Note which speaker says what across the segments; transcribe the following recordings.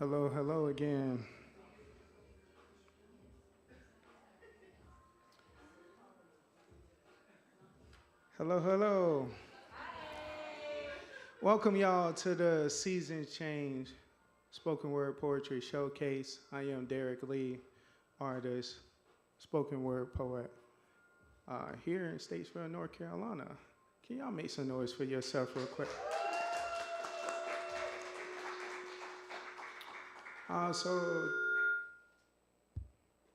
Speaker 1: Hello, hello again. Hello, hello. Welcome y'all to the Season Change Spoken Word Poetry Showcase. I am Derek Lee, artist, spoken word poet, here in Statesville, North Carolina. Can y'all make some noise for yourself real quick? So,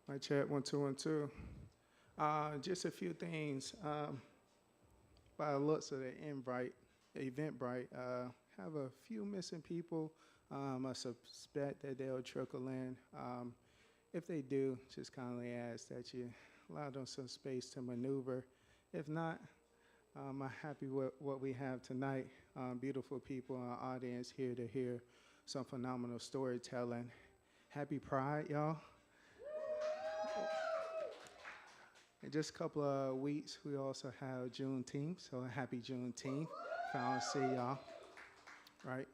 Speaker 1: my chat 1 2 1 2. Just a few things. By the looks of the Eventbrite, have a few missing people. I suspect that they'll trickle in. If they do, just kindly ask that you allow them some space to maneuver. If not, I'm happy with what we have tonight. Beautiful people in our audience here to hear some phenomenal storytelling. Happy Pride, y'all. In just a couple of weeks, we also have Juneteenth, so happy Juneteenth. Finally see y'all, right?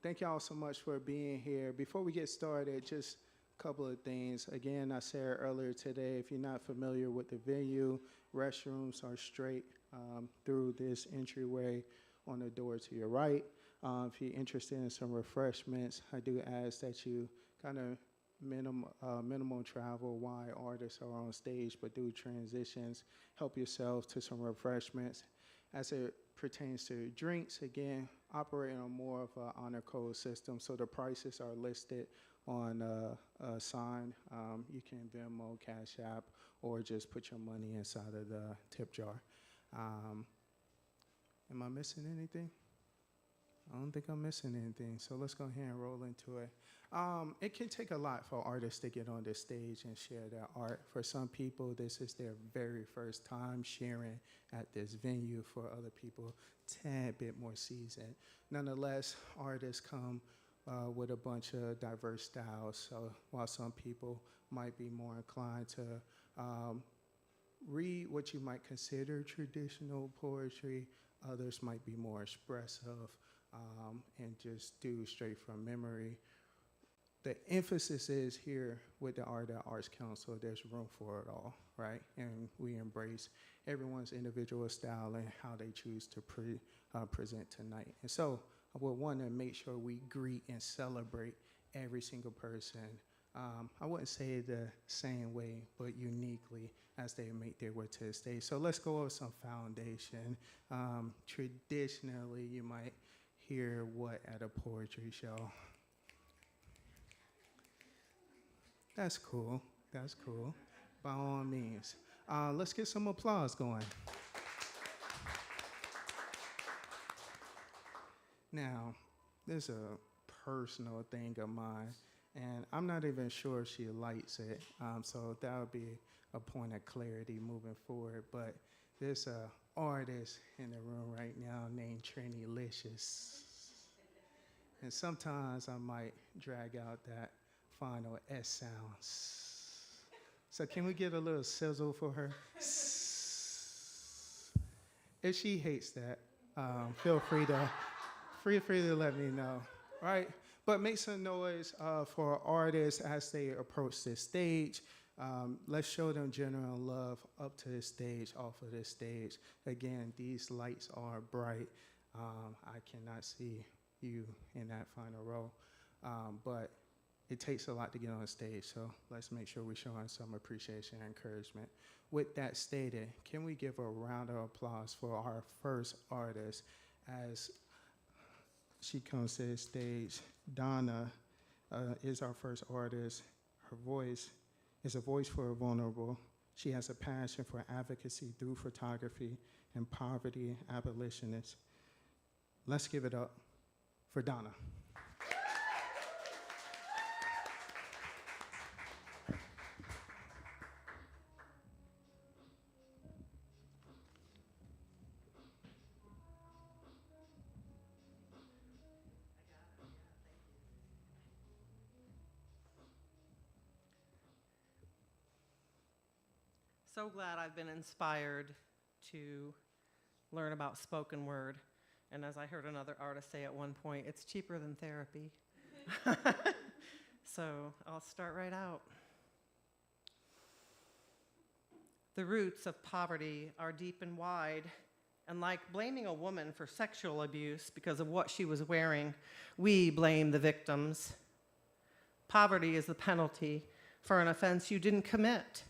Speaker 1: Thank y'all so much for being here. Before we get started, just a couple of things. Again, I said earlier today, if you're not familiar with the venue, restrooms are straight through this entryway on the door to your right. If you're interested in some refreshments, I do ask that you kind of minimum travel while artists are on stage, but do transitions. Help yourself to some refreshments. As it pertains to drinks, again, operating on more of an honor code system, so the prices are listed on a sign. You can Venmo, Cash App, or just put your money inside of the tip jar. Am I missing anything? I don't think I'm missing anything, so let's go ahead and roll into it. It can take a lot for artists to get on this stage and share their art. For some people, this is their very first time sharing at this venue. For other people, tad bit more seasoned. Nonetheless, artists come with a bunch of diverse styles. So while some people might be more inclined to read what you might consider traditional poetry, others might be more expressive and just do straight from memory. The emphasis is here with the Art at Arts Council, there's room for it all, right? And we embrace everyone's individual style and how they choose to present tonight. And so I would want to make sure we greet and celebrate every single person. I wouldn't say it the same way, but uniquely as they make their way to the stage. So let's go over some foundation. Traditionally, you might hear what at a poetry show? That's cool. That's cool. By all means. Let's get some applause going. Now, this is a personal thing of mine, and I'm not even sure if she likes it, so that would be a point of clarity moving forward. But there's an artist in the room right now named Triniliciou. And sometimes I might drag out that final S sound. So can we get a little sizzle for her? If she hates that, feel free to let me know, right? But make some noise for artists as they approach this stage. Let's show them general love up to the stage, off of this stage. Again, these lights are bright. I cannot see you in that final row, but it takes a lot to get on stage, so let's make sure we're showing some appreciation and encouragement. With that stated, can we give a round of applause for our first artist as she comes to the stage? Donna is our first artist. Her voice is a voice for the vulnerable. She has a passion for advocacy through photography and poverty abolitionists. Let's give it up for Donna.
Speaker 2: So glad I've been inspired to learn about spoken word. And as I heard another artist say at one point, it's cheaper than therapy. So I'll start right out. The roots of poverty are deep and wide, and like blaming a woman for sexual abuse because of what she was wearing, we blame the victims. Poverty is the penalty for an offense you didn't commit.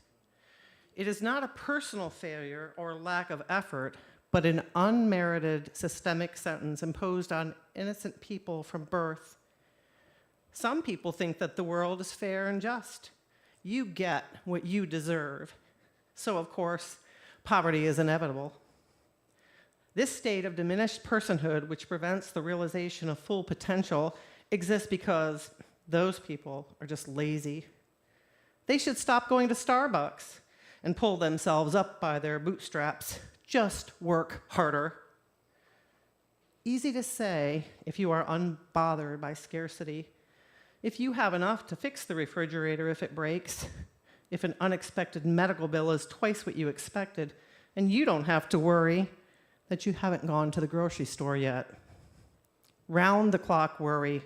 Speaker 2: It is not a personal failure or lack of effort, but an unmerited systemic sentence imposed on innocent people from birth. Some people think that the world is fair and just. You get what you deserve. So, of course, poverty is inevitable. This state of diminished personhood, which prevents the realization of full potential, exists because those people are just lazy. They should stop going to Starbucks and pull themselves up by their bootstraps. Just work harder. Easy to say if you are unbothered by scarcity. If you have enough to fix the refrigerator if it breaks, if an unexpected medical bill is twice what you expected, and you don't have to worry that you haven't gone to the grocery store yet. Round-the-clock worry,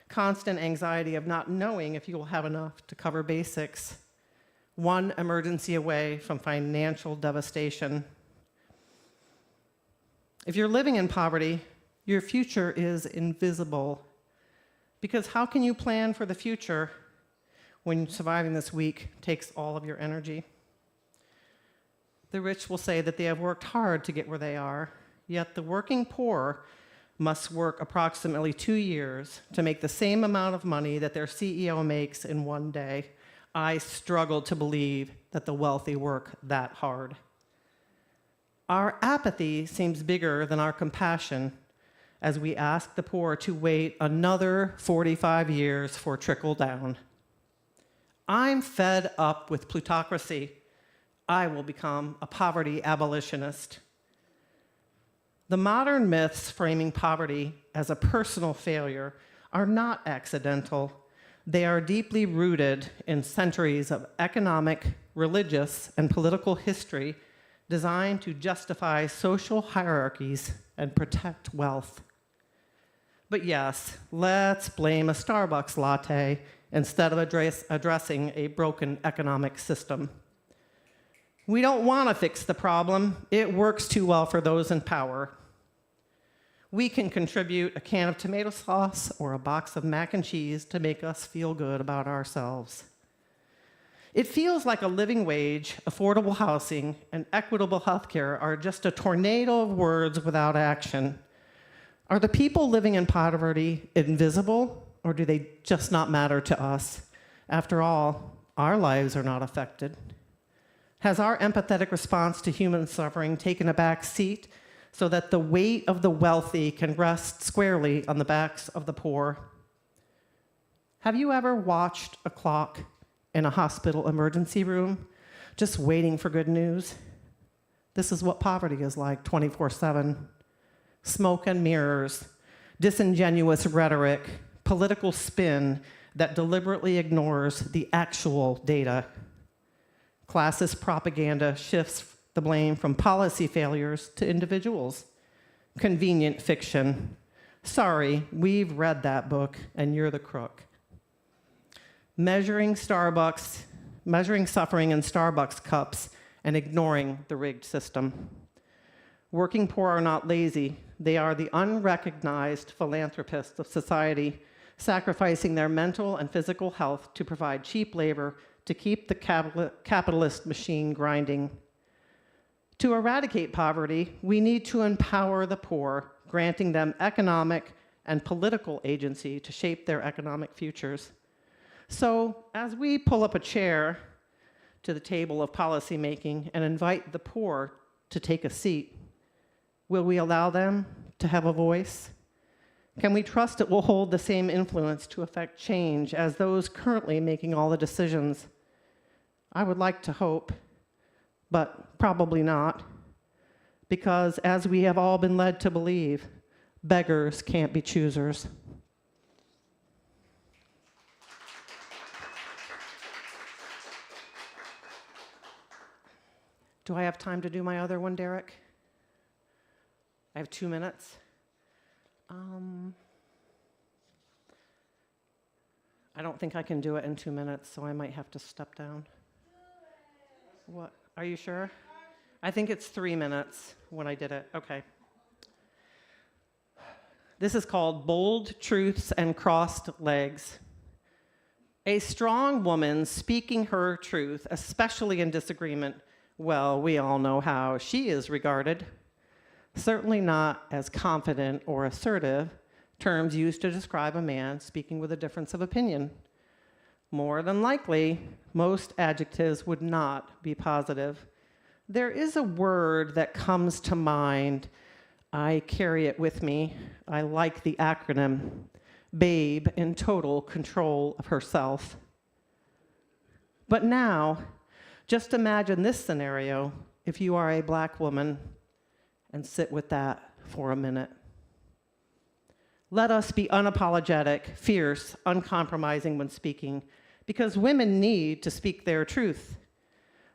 Speaker 2: constant anxiety of not knowing if you will have enough to cover basics, one emergency away from financial devastation. If you're living in poverty, your future is invisible. Because how can you plan for the future when surviving this week takes all of your energy? The rich will say that they have worked hard to get where they are, yet the working poor must work approximately 2 years to make the same amount of money that their CEO makes in one day. I struggle to believe that the wealthy work that hard. Our apathy seems bigger than our compassion as we ask the poor to wait another 45 years for trickle down. I'm fed up with plutocracy. I will become a poverty abolitionist. The modern myths framing poverty as a personal failure are not accidental. They are deeply rooted in centuries of economic, religious, and political history designed to justify social hierarchies and protect wealth. But yes, let's blame a Starbucks latte instead of addressing a broken economic system. We don't want to fix the problem. It works too well for those in power. We can contribute a can of tomato sauce or a box of mac and cheese to make us feel good about ourselves. It feels like a living wage, affordable housing, and equitable healthcare are just a tornado of words without action. Are the people living in poverty invisible, or do they just not matter to us? After all, our lives are not affected. Has our empathetic response to human suffering taken a back seat so that the weight of the wealthy can rest squarely on the backs of the poor? Have you ever watched a clock in a hospital emergency room, just waiting for good news? This is what poverty is like 24/7. Smoke and mirrors, disingenuous rhetoric, political spin that deliberately ignores the actual data. Classist propaganda shifts the blame from policy failures to individuals. Convenient fiction. Sorry, we've read that book, and you're the crook. Measuring suffering in Starbucks cups and ignoring the rigged system. Working poor are not lazy. They are the unrecognized philanthropists of society, sacrificing their mental and physical health to provide cheap labor to keep the capitalist machine grinding. To eradicate poverty, we need to empower the poor, granting them economic and political agency to shape their economic futures. So, as we pull up a chair to the table of policymaking and invite the poor to take a seat, will we allow them to have a voice? Can we trust it will hold the same influence to affect change as those currently making all the decisions? I would like to hope, but probably not, because as we have all been led to believe, beggars can't be choosers. Do I have time to do my other one, Derek? I have 2 minutes. I don't think I can do it in 2 minutes, so I might have to step down. What? Are you sure? I think it's 3 minutes when I did it. Okay. This is called Bold Truths and Crossed Legs. A strong woman speaking her truth, especially in disagreement, well, we all know how she is regarded. Certainly not as confident or assertive, terms used to describe a man speaking with a difference of opinion. More than likely, most adjectives would not be positive. There is a word that comes to mind. I carry it with me. I like the acronym. Babe in total control of herself. But now, just imagine this scenario if you are a black woman, and sit with that for a minute. Let us be unapologetic, fierce, uncompromising when speaking, because women need to speak their truth.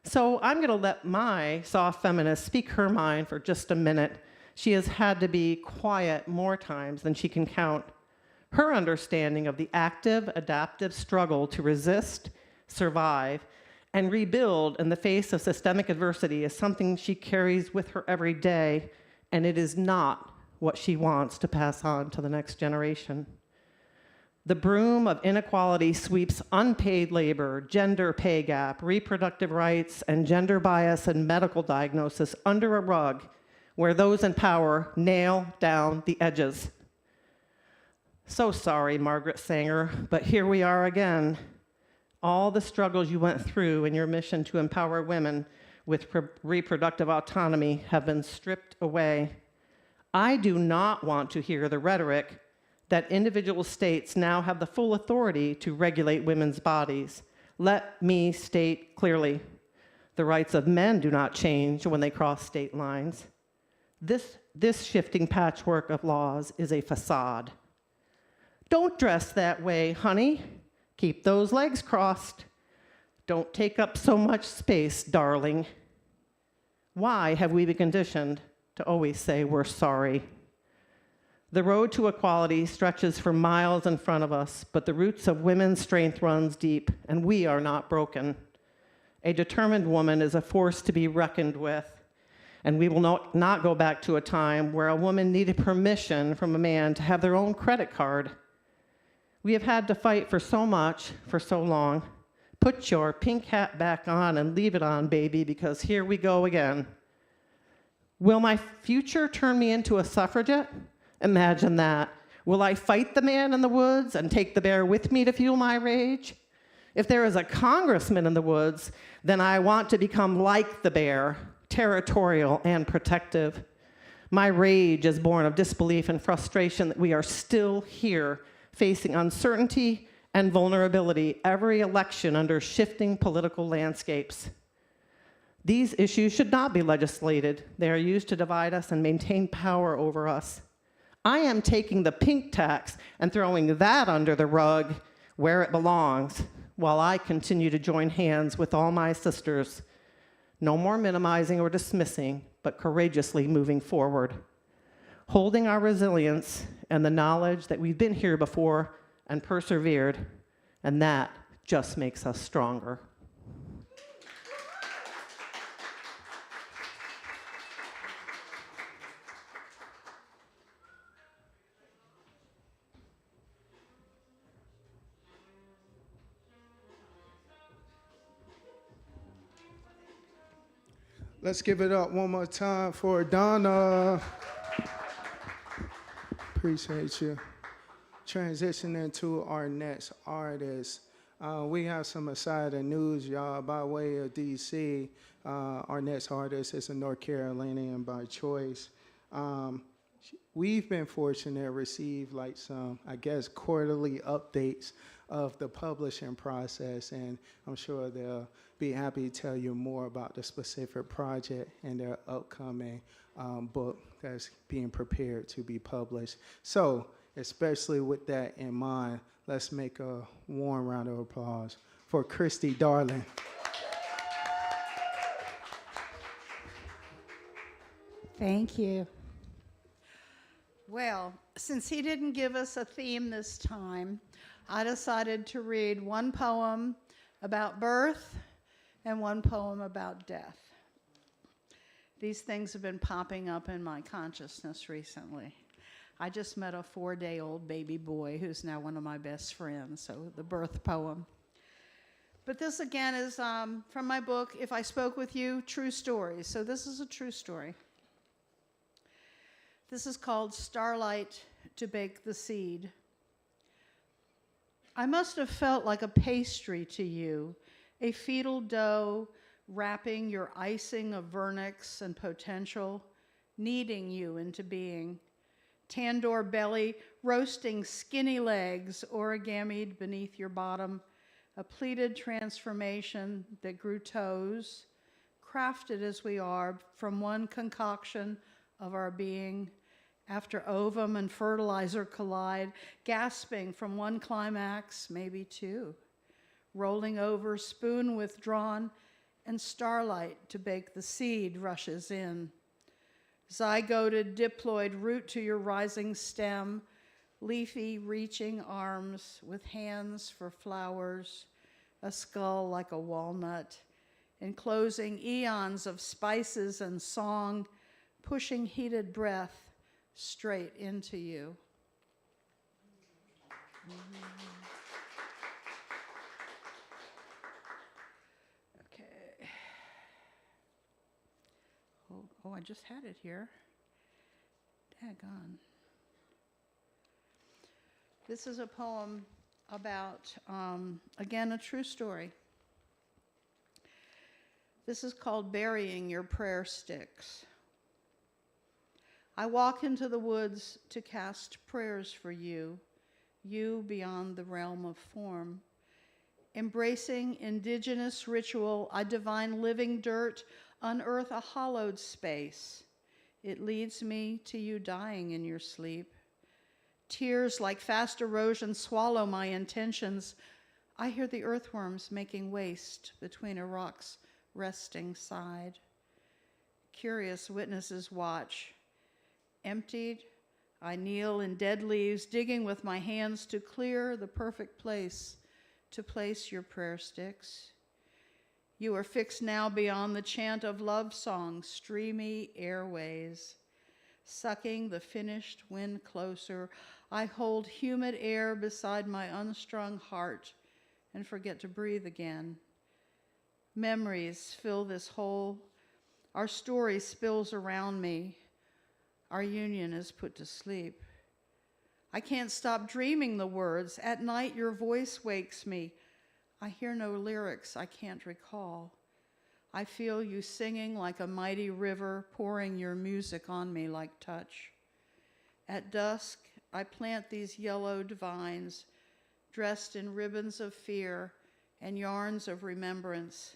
Speaker 2: So I'm going to let my soft feminist speak her mind for just a minute. She has had to be quiet more times than she can count. Her understanding of the active, adaptive struggle to resist, survive, and rebuild in the face of systemic adversity is something she carries with her every day, and it is not what she wants to pass on to the next generation. The broom of inequality sweeps unpaid labor, gender pay gap, reproductive rights, and gender bias and medical diagnosis under a rug where those in power nail down the edges. So sorry, Margaret Sanger, but here we are again. All the struggles you went through in your mission to empower women with reproductive autonomy have been stripped away. I do not want to hear the rhetoric that individual states now have the full authority to regulate women's bodies. Let me state clearly, the rights of men do not change when they cross state lines. This shifting patchwork of laws is a facade. Don't dress that way, honey. Keep those legs crossed. Don't take up so much space, darling. Why have we been conditioned to always say we're sorry? The road to equality stretches for miles in front of us, but the roots of women's strength runs deep, and we are not broken. A determined woman is a force to be reckoned with, and we will not go back to a time where a woman needed permission from a man to have their own credit card. We have had to fight for so much, for so long. Put your pink hat back on and leave it on, baby, because here we go again. Will my future turn me into a suffragette? Imagine that. Will I fight the man in the woods and take the bear with me to fuel my rage? If there is a congressman in the woods, then I want to become like the bear, territorial and protective. My rage is born of disbelief and frustration that we are still here, facing uncertainty and vulnerability every election under shifting political landscapes. These issues should not be legislated. They are used to divide us and maintain power over us. I am taking the pink tax and throwing that under the rug where it belongs, while I continue to join hands with all my sisters. No more minimizing or dismissing, but courageously moving forward, holding our resilience and the knowledge that we've been here before and persevered, and that just makes us stronger.
Speaker 1: Let's give it up one more time for Donna. Appreciate you. Transitioning to our next artist. We have some exciting news, y'all, by way of DC. Our next artist is a North Carolinian by choice. We've been fortunate to receive like some, I guess, quarterly updates of the publishing process, and I'm sure they'll be happy to tell you more about the specific project and their upcoming book that's being prepared to be published. So, especially with that in mind, let's make a warm round of applause for Kristie, darling.
Speaker 3: Thank you. Well, since he didn't give us a theme this time,
Speaker 4: I decided to read one poem about birth and one poem about death. These things have been popping up in my consciousness recently. I just met a 4-day-old baby boy who's now one of my best friends, so the birth poem. But this again is from my book, If I Spoke With You, True Stories. So this is a true story. This is called Starlight to Bake the Seed. I must have felt like a pastry to you, a fetal dough wrapping your icing of vernix and potential, kneading you into being. Tandoor belly roasting skinny legs origamied beneath your bottom, a pleated transformation that grew toes, crafted as we are from one concoction of our being, after ovum and fertilizer collide, gasping from one climax, maybe two, rolling over, spoon withdrawn, and starlight to bake the seed rushes in. Zygoted diploid root to your rising stem, leafy reaching arms with hands for flowers, a skull like a walnut, enclosing eons of spices and song, pushing heated breath straight into you. Okay. Oh, I just had it here. Daggone. This is a poem about, again, a true story. This is called Burying Your Prayer Sticks. I walk into the woods to cast prayers for you, you beyond the realm of form. Embracing indigenous ritual, I divine living dirt, unearth a hollowed space. It leads me to you dying in your sleep. Tears like fast erosion swallow my intentions. I hear the earthworms making waste between a rock's resting side. Curious witnesses watch. Emptied, I kneel in dead leaves, digging with my hands to clear the perfect place to place your prayer sticks. You are fixed now beyond the chant of love songs, streamy airways. Sucking the finished wind closer, I hold humid air beside my unstrung heart and forget to breathe again. Memories fill this hole. Our story spills around me. Our union is put to sleep. I can't stop dreaming the words. At night, your voice wakes me. I hear no lyrics I can't recall. I feel you singing like a mighty river, pouring your music on me like touch. At dusk, I plant these yellowed vines, dressed in ribbons of fear and yarns of remembrance,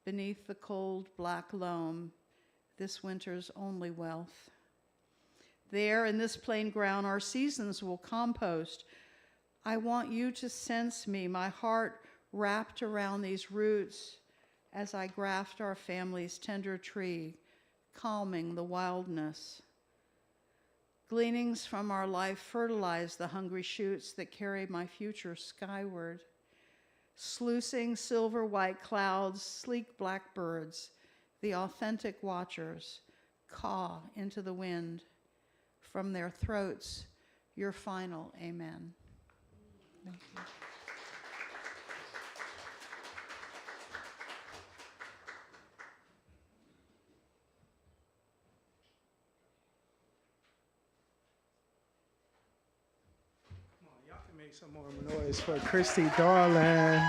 Speaker 4: beneath the cold black loam, this winter's only wealth. There, in this plain ground, our seasons will compost. I want you to sense me, my heart wrapped around these roots as I graft our family's tender tree, calming the wildness. Gleanings from our life fertilize the hungry shoots that carry my future skyward. Sluicing silver white clouds, sleek black birds, the authentic watchers, caw into the wind. From their throats, your final amen. Thank you.
Speaker 1: Come on, y'all can make some more noise for Kristie, darling.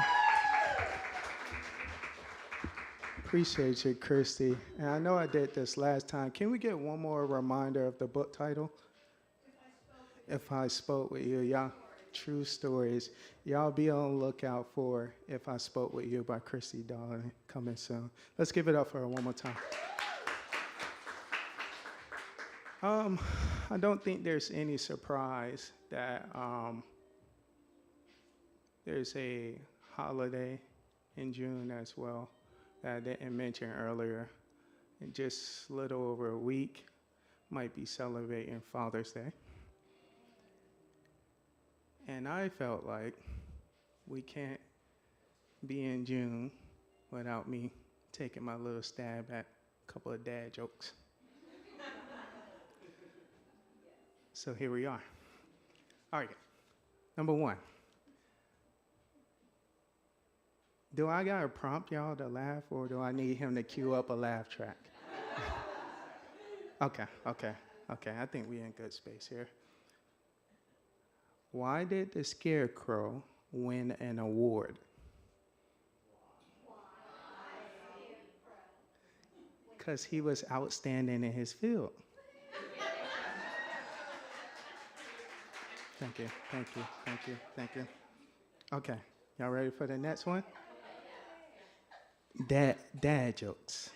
Speaker 1: Appreciate you, Kristie. And I know I did this last time. Can we get one more reminder of the book title? If I Spoke With You. Y'all, True Stories. Y'all be on the lookout for If I Spoke With You by Kristie, darling, coming soon. Let's give it up for her one more time. I don't think there's any surprise that there's a holiday in June as well that I didn't mention earlier. In just a little over a week, might be celebrating Father's Day. And I felt like we can't be in June without me taking my little stab at a couple of dad jokes. So here we are. All right, number one. Do I gotta prompt y'all to laugh, or do I need him to cue up a laugh track? Okay. I think we're in good space here. Why did the Scarecrow win an award? Because he was outstanding in his field. Thank you. Okay, y'all ready for the next one? Dad jokes.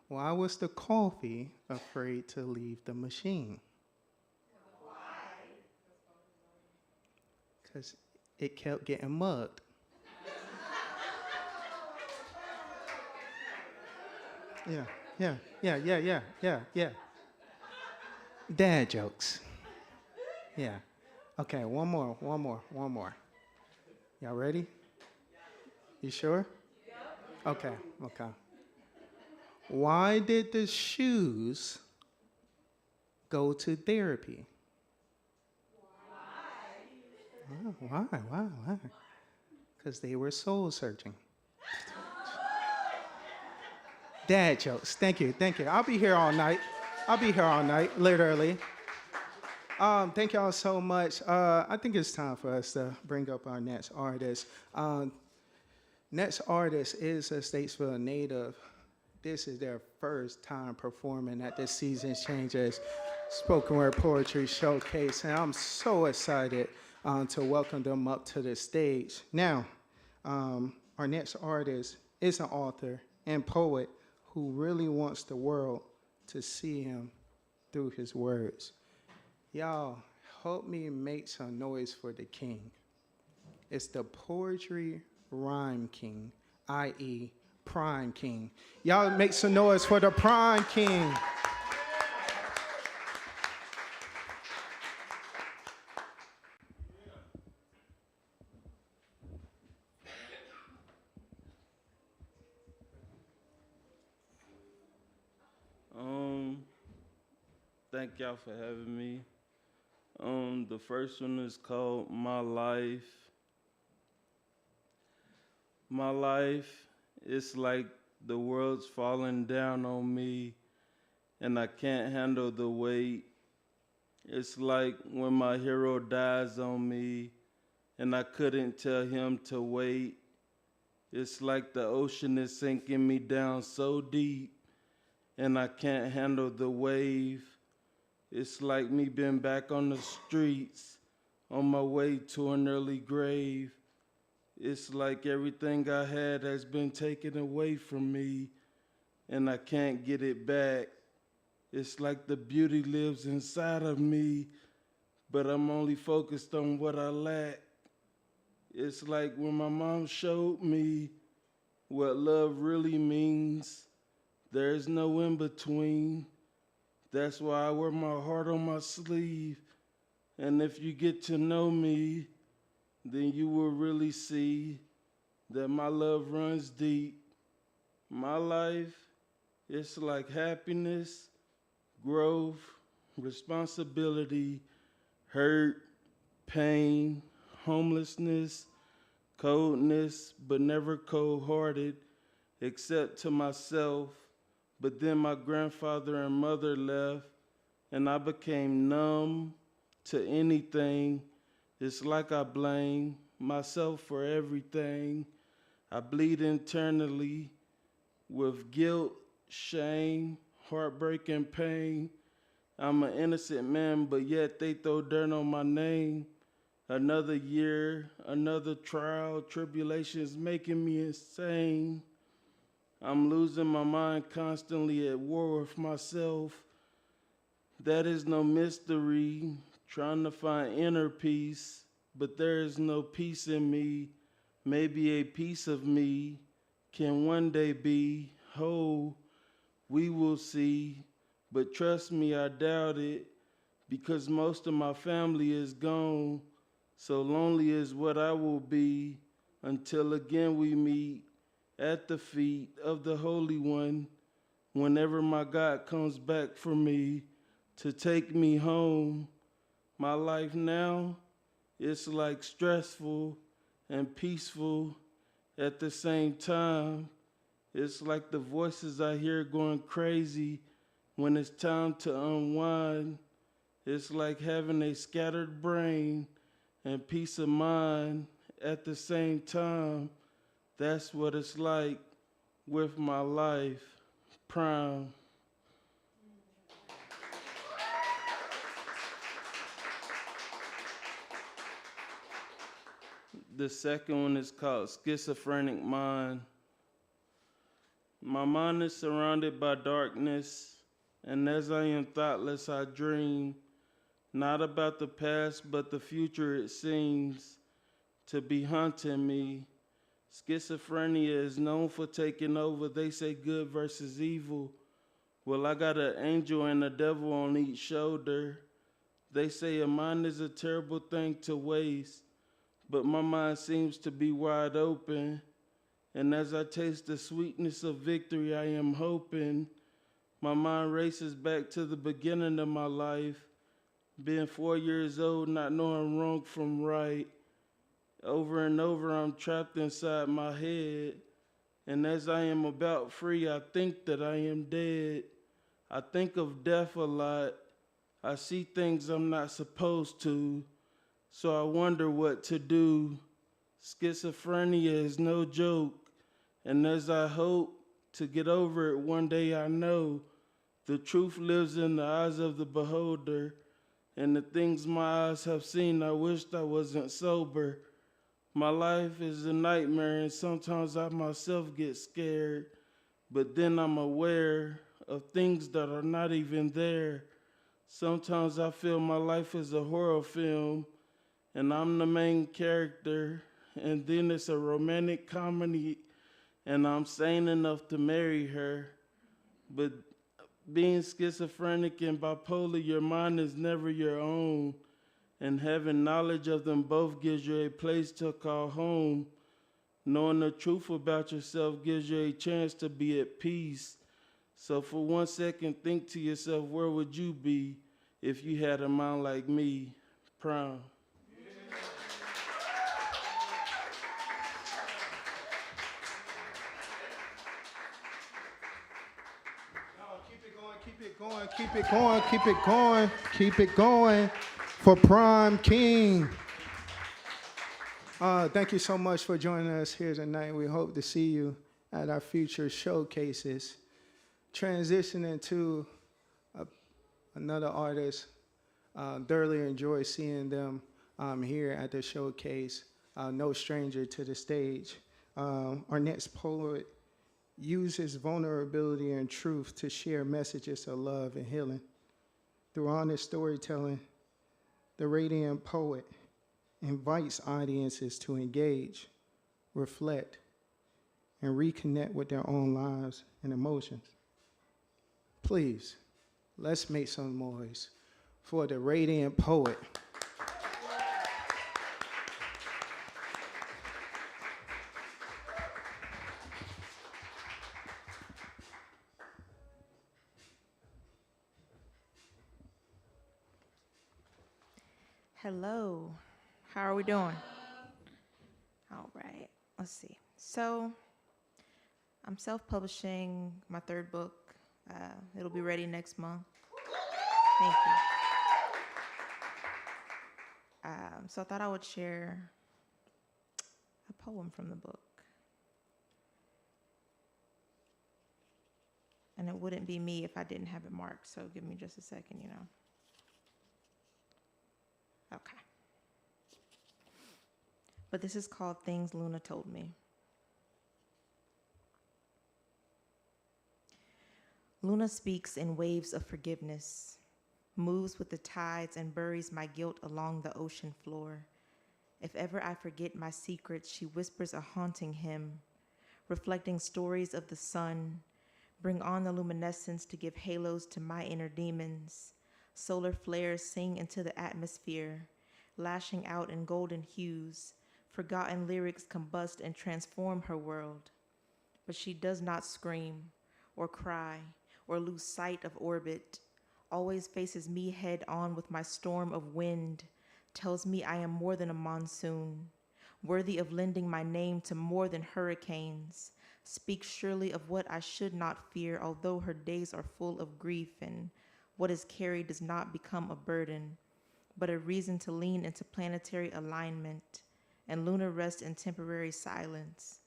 Speaker 1: Why was the coffee afraid to leave the machine? Because it kept getting mugged. Yeah. Dad jokes. Yeah. Okay, one more. Y'all ready? You sure? Okay. Why did the shoes go to therapy? Why? Because they were soul searching. Dad jokes. Thank you. I'll be here all night, literally. Thank y'all so much. I think it's time for us to bring up our next artist. Next artist is a Statesville native. This is their first time performing at the Seasons Changers Spoken Word Poetry Showcase, and I'm so excited to welcome them up to the stage. Now, our next artist is an author and poet who really wants the world to see him through his words. Y'all, help me make some noise for the king. It's the Poetry Rhyme King, i.e. Prhyme King. Y'all make some noise for the Prhyme King.
Speaker 5: Thank y'all for having me. The first one is called My Life. My life, it's like the world's falling down on me and I can't handle the weight. It's like when my hero dies on me and I couldn't tell him to wait. It's like the ocean is sinking me down so deep and I can't handle the wave. It's like me being back on the streets on my way to an early grave. It's like everything I had has been taken away from me and I can't get it back. It's like the beauty lives inside of me, but I'm only focused on what I lack. It's like when my mom showed me what love really means, there's no in between. That's why I wear my heart on my sleeve. And if you get to know me, then you will really see that my love runs deep. My life, it's like happiness, growth, responsibility, hurt, pain, homelessness, coldness, but never cold-hearted, except to myself. But then my grandfather and mother left, and I became numb to anything. It's like I blame myself for everything. I bleed internally with guilt, shame, heartbreak, and pain. I'm an innocent man, but yet they throw dirt on my name. Another year, another trial, tribulations making me insane. I'm losing my mind constantly at war with myself. That is no mystery, trying to find inner peace, but there is no peace in me. Maybe a piece of me can one day be whole. We will see, but trust me, I doubt it, because most of my family is gone. So lonely is what I will be until again we meet at the feet of the Holy One. Whenever my God comes back for me to take me home, my life now, it's like stressful and peaceful at the same time. It's like the voices I hear going crazy when it's time to unwind. It's like having a scattered brain and peace of mind at the same time. That's what it's like with my life. Prhyme. The second one is called Schizophrenic Mind. My mind is surrounded by darkness, and as I am thoughtless, I dream, not about the past, but the future it seems to be haunting me. Schizophrenia is known for taking over. They say good versus evil. Well, I got an angel and a devil on each shoulder. They say a mind is a terrible thing to waste, but my mind seems to be wide open. And as I taste the sweetness of victory, I am hoping. My mind races back to the beginning of my life, being 4 years old, not knowing wrong from right. Over and over, I'm trapped inside my head. And as I am about free, I think that I am dead. I think of death a lot. I see things I'm not supposed to. So I wonder what to do. Schizophrenia is no joke. And as I hope to get over it one day, I know the truth lives in the eyes of the beholder. And the things my eyes have seen, I wished I wasn't sober. My life is a nightmare, and sometimes I myself get scared. But then I'm aware of things that are not even there. Sometimes I feel my life is a horror film, and I'm the main character. And then it's a romantic comedy, and I'm sane enough to marry her. But being schizophrenic and bipolar, your mind is never your own. And having knowledge of them both gives you a place to call home. Knowing the truth about yourself gives you a chance to be at peace. So for 1 second, think to yourself, where would you be if you had a mind like me? Prhyme.
Speaker 1: Keep it going, keep it going, keep it going, keep it going for Prhyme King. Thank you so much for joining us here tonight. We hope to see you at our future showcases. Transitioning to another artist, thoroughly enjoy seeing them here at the showcase. No stranger to the stage. Our next poet uses vulnerability and truth to share messages of love and healing. Through honest storytelling, the radiant poet invites audiences to engage, reflect, and reconnect with their own lives and emotions. Please, let's make some noise for the radiant poet.
Speaker 6: Hello, how are we doing? All right, let's see. So, I'm self-publishing my third book. It'll be ready next month. Thank you. So I thought I would share a poem from the book. And it wouldn't be me if I didn't have it marked, so give me just a second, you know. Okay. But this is called Things Luna Told Me. Luna speaks in waves of forgiveness, moves with the tides and buries my guilt along the ocean floor. If ever I forget my secrets, she whispers a haunting hymn, reflecting stories of the sun. Bring on the luminescence to give halos to my inner demons. Solar flares sing into the atmosphere. lashing out in golden hues. Forgotten lyrics combust and transform her world. But she does not scream or cry or lose sight of orbit. Always faces me head on with my storm of wind. Tells me I am more than a monsoon, worthy of lending my name to more than hurricanes. Speaks surely of what I should not fear, although her days are full of grief, and what is carried does not become a burden, but a reason to lean into planetary alignment. And Luna rests in temporary silence,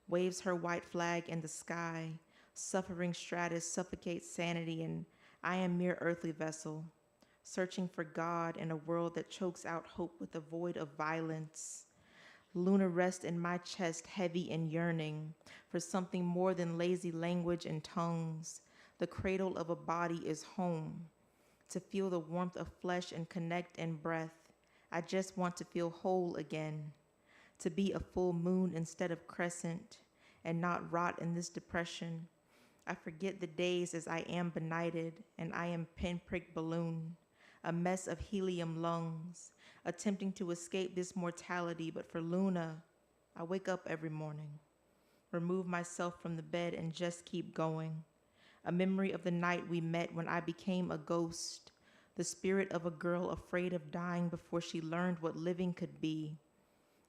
Speaker 6: waves her white flag in the sky. Suffering stratus suffocates sanity, and I am mere earthly vessel, searching for God in a world that chokes out hope with a void of violence. Luna rests in my chest, heavy and yearning for something more than lazy language and tongues. The cradle of a body is home. To feel the warmth of flesh and connect in breath. I just want to feel whole again. To be a full moon instead of crescent, and not rot in this depression. I forget the days as I am benighted, and I am pinprick balloon, a mess of helium lungs, attempting to escape this mortality. But for Luna, I wake up every morning, remove myself from the bed, and just keep going. A memory of the night we met when I became a ghost, the spirit of a girl afraid of dying before she learned what living could be.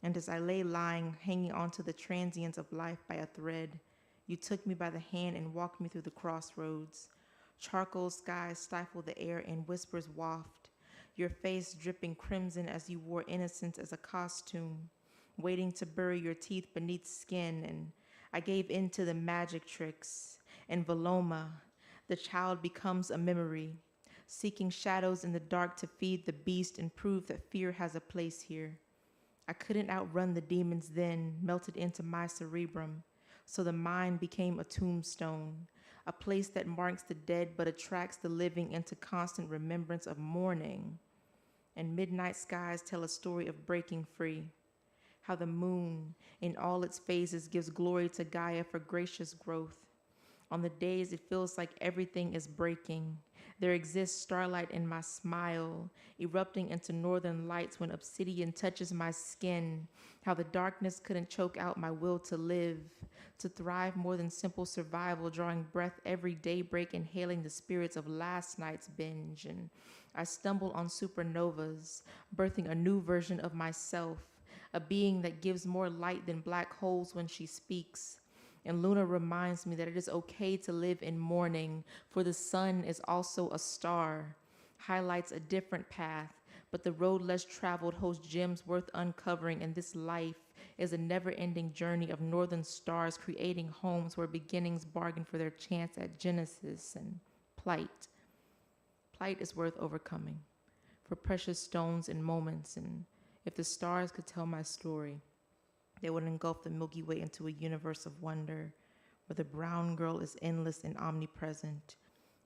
Speaker 6: And as I lay lying, hanging onto the transience of life by a thread, you took me by the hand and walked me through the crossroads. Charcoal skies stifle the air and whispers waft, your face dripping crimson as you wore innocence as a costume, waiting to bury your teeth beneath skin. And I gave in to the magic tricks. In Veloma, the child becomes a memory, seeking shadows in the dark to feed the beast and prove that fear has a place here. I couldn't outrun the demons then, melted into my cerebrum, so the mind became a tombstone, a place that marks the dead but attracts the living into constant remembrance of mourning. And midnight skies tell a story of breaking free, how the moon, in all its phases, gives glory to Gaia for gracious growth. On the days it feels like everything is breaking, there exists starlight in my smile, erupting into northern lights when obsidian touches my skin, how the darkness couldn't choke out my will to live, to thrive more than simple survival, drawing breath every daybreak, inhaling the spirits of last night's binge. And I stumble on supernovas, birthing a new version of myself, a being that gives more light than black holes when she speaks. And Luna reminds me that it is okay to live in mourning, for the sun is also a star, highlights a different path, but the road less traveled holds gems worth uncovering, and this life is a never-ending journey of northern stars creating homes where beginnings bargain for their chance at genesis. And plight. Plight is worth overcoming, for precious stones and moments, and if the stars could tell my story, they would engulf the Milky Way into a universe of wonder, where the brown girl is endless and omnipresent.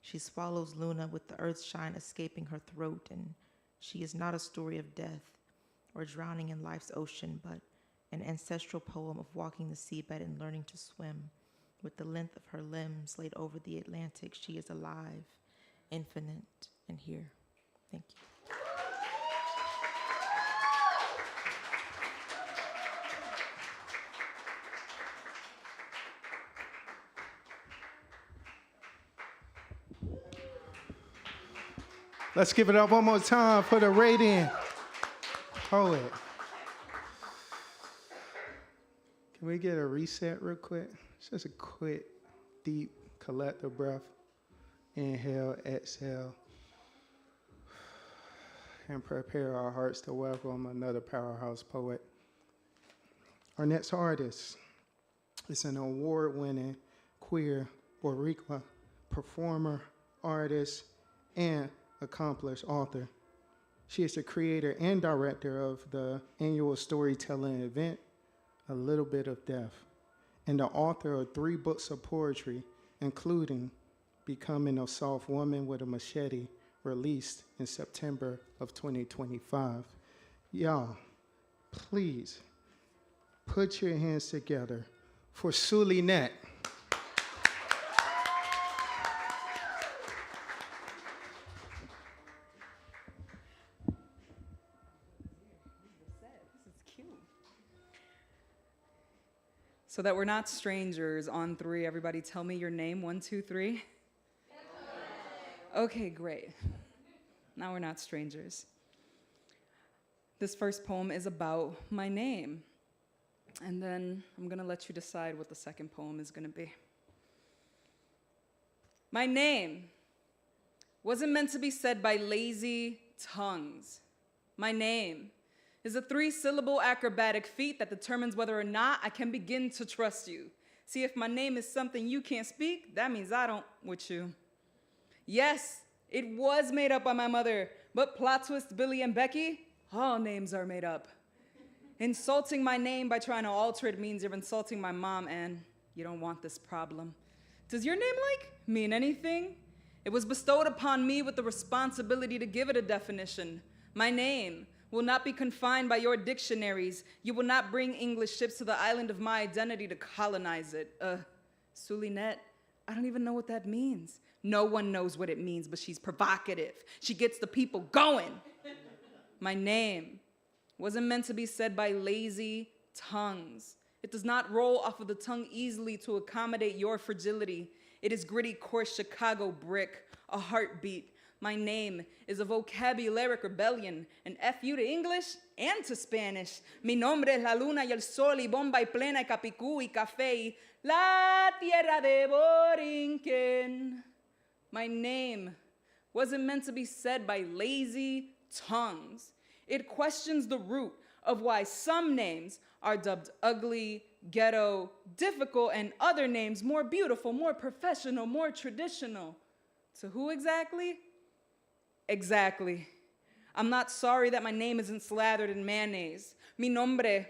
Speaker 6: She swallows Luna with the earth's shine escaping her throat, and she is not a story of death or drowning in life's ocean, but an ancestral poem of walking the seabed and learning to swim. With the length of her limbs laid over the Atlantic, she is alive, infinite, and here. Thank you.
Speaker 1: Let's give it up one more time for the radiant poet. Can we get a reset real quick? Just a quick, deep, collective breath. Inhale, exhale, and prepare our hearts to welcome another powerhouse poet. Our next artist is an award-winning queer Boricua performer, artist, and accomplished author. She is the creator and director of the annual storytelling event, A Little Bit of Death, and the author of 3 books of poetry, including Becoming a Soft Woman with a Machete, released in September of 2025. Y'all, please put your hands together for Zulynette.
Speaker 7: So that we're not strangers, on 3, everybody tell me your name. 1, 2, 3. Okay, great. Now we're not strangers. This first poem is about my name. And then I'm going to let you decide what the second poem is going to be. My name wasn't meant to be said by lazy tongues. My name is a 3-syllable acrobatic feat that determines whether or not I can begin to trust you. See, if my name is something you can't speak, that means I don't with you. Yes, it was made up by my mother, but plot twist, Billy and Becky, all names are made up. Insulting my name by trying to alter it means you're insulting my mom, and you don't want this problem. Does your name, mean anything? It was bestowed upon me with the responsibility to give it a definition. My name will not be confined by your dictionaries. You will not bring English ships to the island of my identity to colonize it. Zulynette, I don't even know what that means. No one knows what it means, but she's provocative. She gets the people going. My name wasn't meant to be said by lazy tongues. It does not roll off of the tongue easily to accommodate your fragility. It is gritty, coarse Chicago brick, a heartbeat. My name is a vocabularic rebellion, an F-U to English and to Spanish. Mi nombre es la luna y el sol y bomba y plena y capicú y café y la tierra de Borinquen. My name wasn't meant to be said by lazy tongues. It questions the root of why some names are dubbed ugly, ghetto, difficult, and other names more beautiful, more professional, more traditional. To who exactly? Exactly. I'm not sorry that my name isn't slathered in mayonnaise. Mi nombre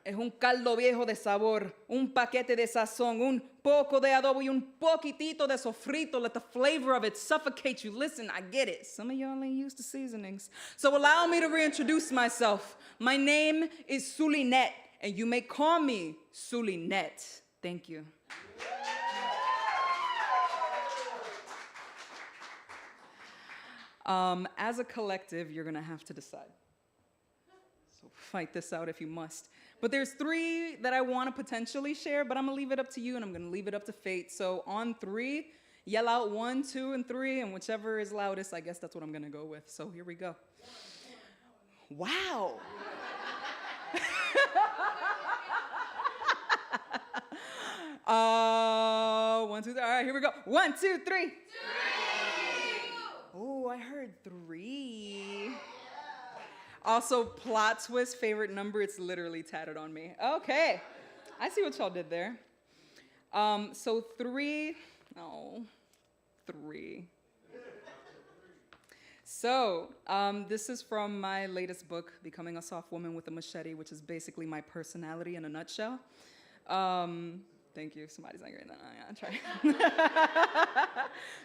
Speaker 7: es un caldo viejo de sabor, un paquete de sazón, un poco de adobo y un poquitito de sofrito. Let the flavor of it suffocate you. Listen, I get it. Some of y'all ain't used to seasonings. So allow me to reintroduce myself. My name is Zulynette, and you may call me Zulynette. Thank you. As a collective, you're gonna have to decide. So fight this out if you must. But there's 3 that I wanna potentially share, but I'm gonna leave it up to you and I'm gonna leave it up to fate. So on 3, yell out 1, 2, and 3, and whichever is loudest, I guess that's what I'm gonna go with. So here we go. Wow. 1, 2, 3. All right, here we go. 1, 2, 3. Oh, I heard 3. Also, plot twist, favorite number, it's literally tatted on me. Okay, I see what y'all did there. So 3, 3. So, this is from my latest book, Becoming a Soft Woman with a Machete, which is basically my personality in a nutshell. Thank you. Somebody's angry. I'm trying.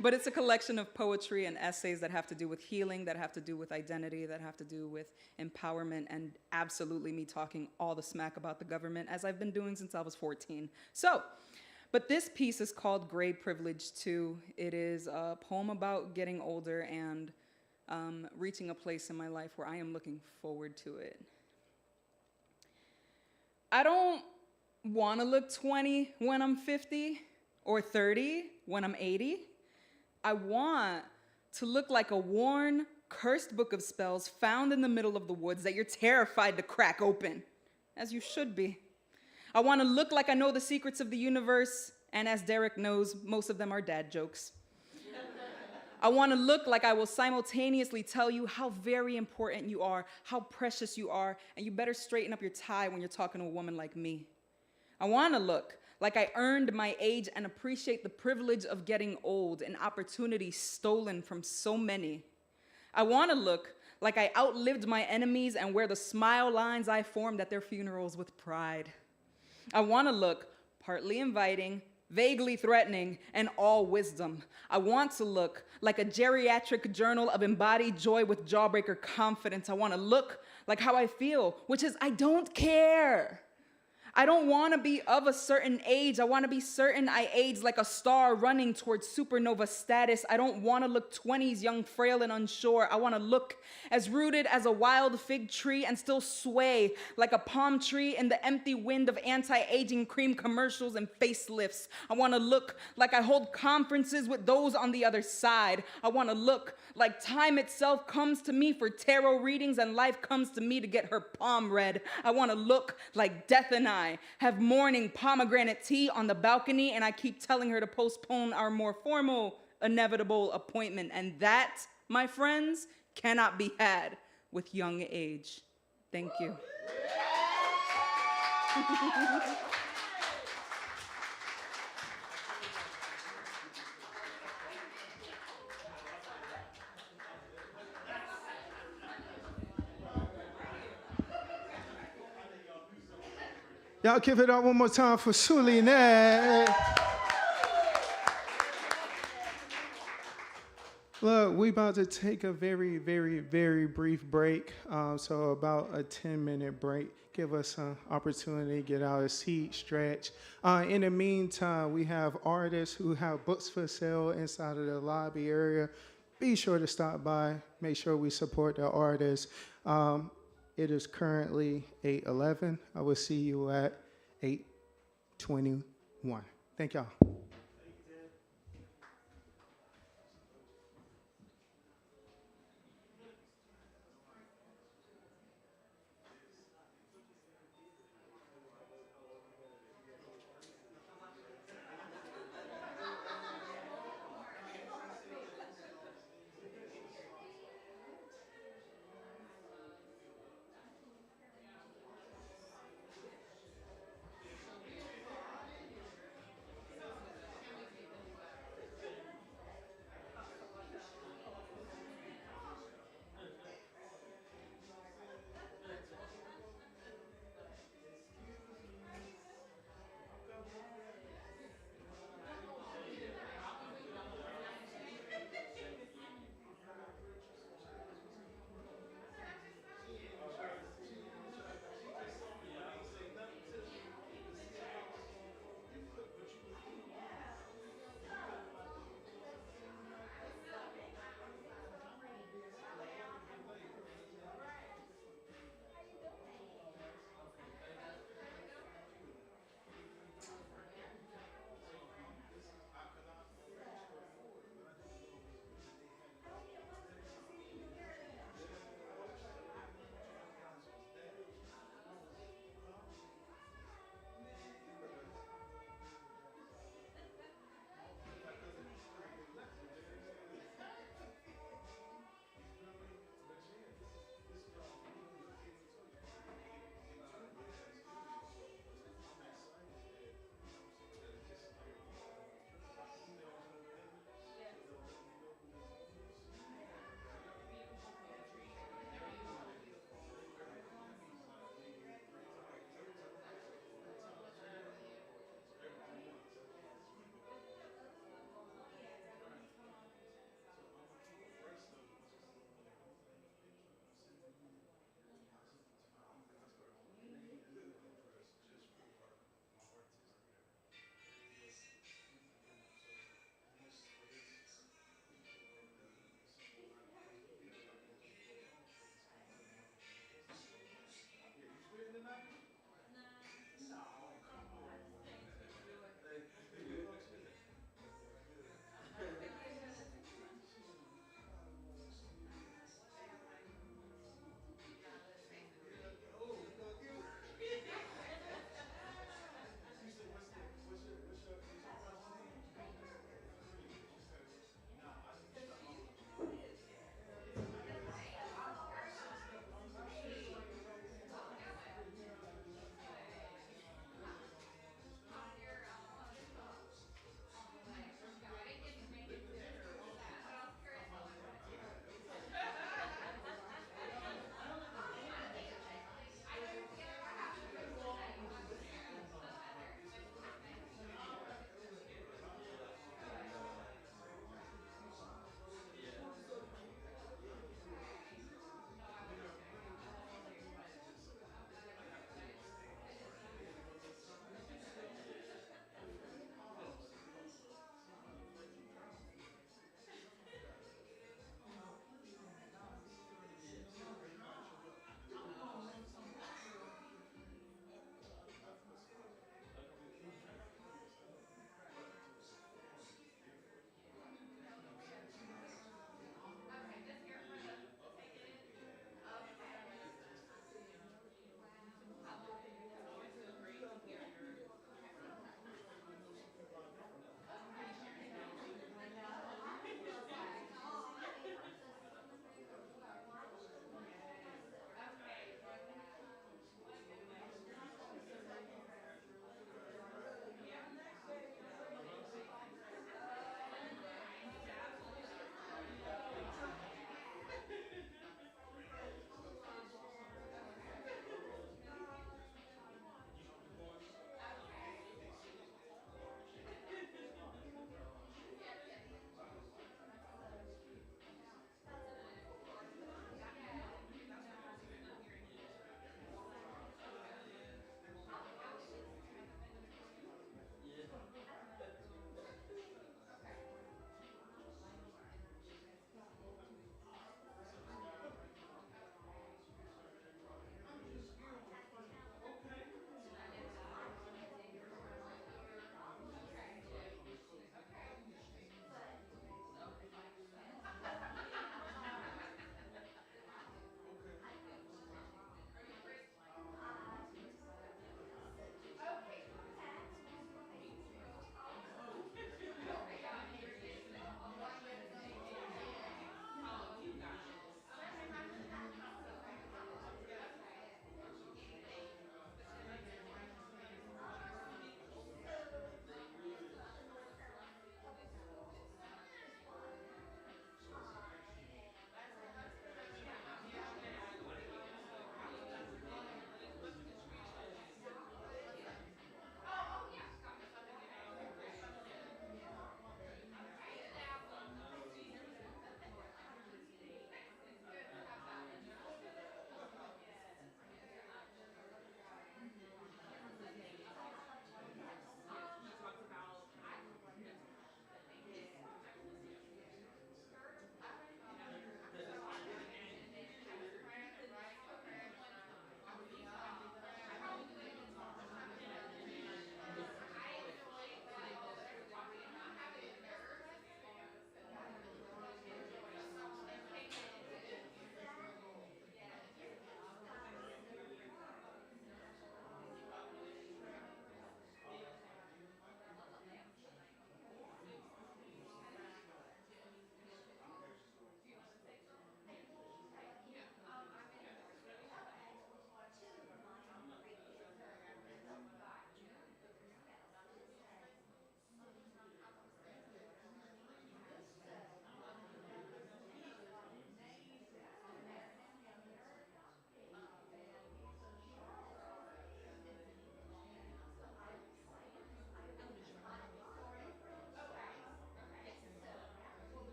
Speaker 7: But it's a collection of poetry and essays that have to do with healing, that have to do with identity, that have to do with empowerment, and absolutely me talking all the smack about the government, as I've been doing since I was 14. So, but this piece is called Gray Privilege 2. It is a poem about getting older and reaching a place in my life where I am looking forward to it. I don't want to look 20 when I'm 50 or 30 when I'm 80. I want to look like a worn, cursed book of spells found in the middle of the woods that you're terrified to crack open, as you should be. I want to look like I know the secrets of the universe, and as Derek knows, most of them are dad jokes. I want to look like I will simultaneously tell you how very important you are, how precious you are, and you better straighten up your tie when you're talking to a woman like me. I want to look like I earned my age and appreciate the privilege of getting old, an opportunity stolen from so many. I want to look like I outlived my enemies and wear the smile lines I formed at their funerals with pride. I want to look partly inviting, vaguely threatening, and all wisdom. I want to look like a geriatric journal of embodied joy with jawbreaker confidence. I want to look like how I feel, which is I don't care. I don't want to be of a certain age. I want to be certain I age like a star running towards supernova status. I don't want to look 20s, young, frail, and unsure. I want to look as rooted as a wild fig tree and still sway like a palm tree in the empty wind of anti-aging cream commercials and facelifts. I want to look like I hold conferences with those on the other side. I want to look like time itself comes to me for tarot readings and life comes to me to get her palm read. I want to look like Death and I have morning pomegranate tea on the balcony, and I keep telling her to postpone our more formal, inevitable appointment. And that, my friends, cannot be had with young age. Thank you.
Speaker 1: Y'all give it up one more time for Zulynette. Look, we about to take a very, very, very brief break. So about a 10-minute break. Give us an opportunity to get out of seat, stretch. In the meantime, we have artists who have books for sale inside of the lobby area. Be sure to stop by. Make sure we support the artists. It is currently 8:11. I will see you at 8:21. Thank y'all.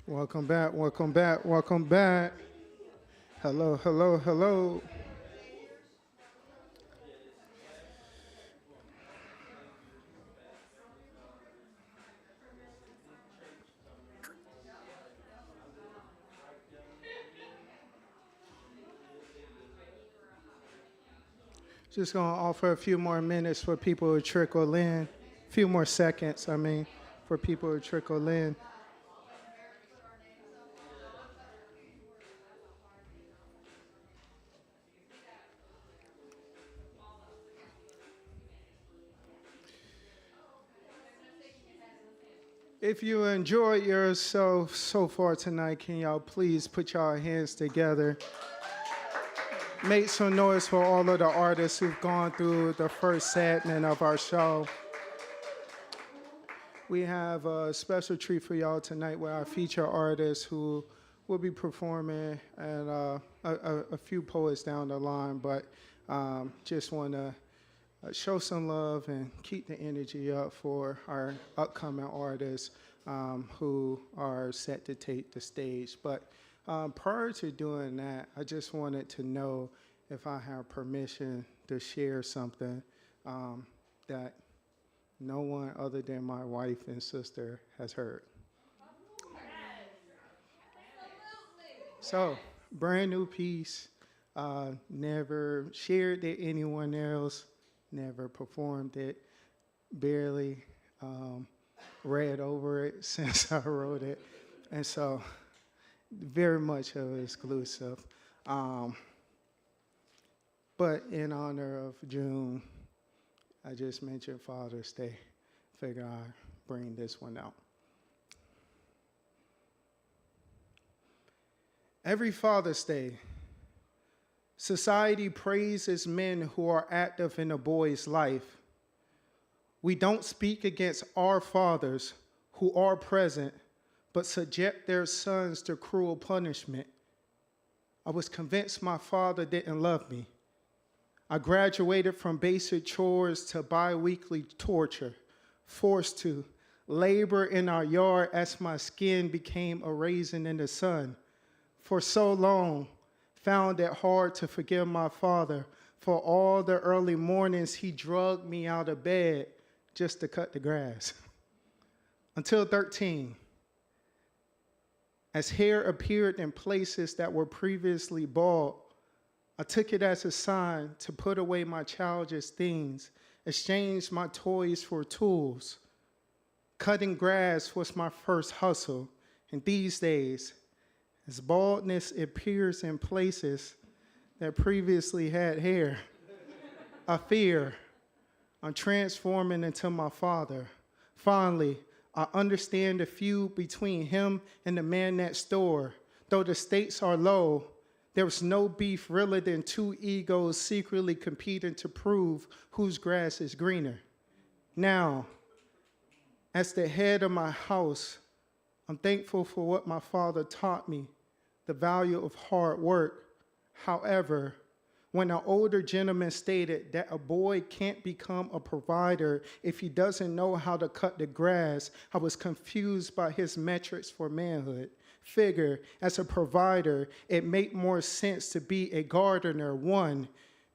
Speaker 1: Welcome back, welcome back, welcome back. Hello, hello, hello. Just gonna offer a few more minutes for people to trickle in. A few more seconds, for people to trickle in. If you enjoyed yourself so far tonight, can y'all please put y'all hands together? Make some noise for all of the artists who've gone through the first segment of our show. We have a special treat for y'all tonight with our feature artists who will be performing and a few poets down the line, but just want to show some love and keep the energy up for our upcoming artists who are set to take the stage. But prior to doing that, I just wanted to know if I have permission to share something that no one other than my wife and sister has heard. So, brand new piece, never shared it anyone else, never performed it, barely read over it since I wrote it. And so, very much of exclusive. But in honor of June, I just mentioned Father's Day. Figure I'd bring this one out. Every Father's Day, society praises men who are active in a boy's life. We don't speak against our fathers who are present, but subject their sons to cruel punishment. I was convinced my father didn't love me. I graduated from basic chores to bi-weekly torture, forced to labor in our yard as my skin became a raisin in the sun. For so long, found it hard to forgive my father for all the early mornings he drugged me out of bed just to cut the grass. Until 13, as hair appeared in places that were previously bald, I took it as a sign to put away my childish things, exchange my toys for tools. Cutting grass was my first hustle, and these days, as baldness appears in places that previously had hair, I fear I'm transforming into my father. Finally, I understand the feud between him and the man next door. Though the stakes are low, there's no beef realer than two egos secretly competing to prove whose grass is greener. Now, as the head of my house, I'm thankful for what my father taught me, the value of hard work. However, when an older gentleman stated that a boy can't become a provider if he doesn't know how to cut the grass, I was confused by his metrics for manhood. Figure, as a provider, it made more sense to be a gardener. 1,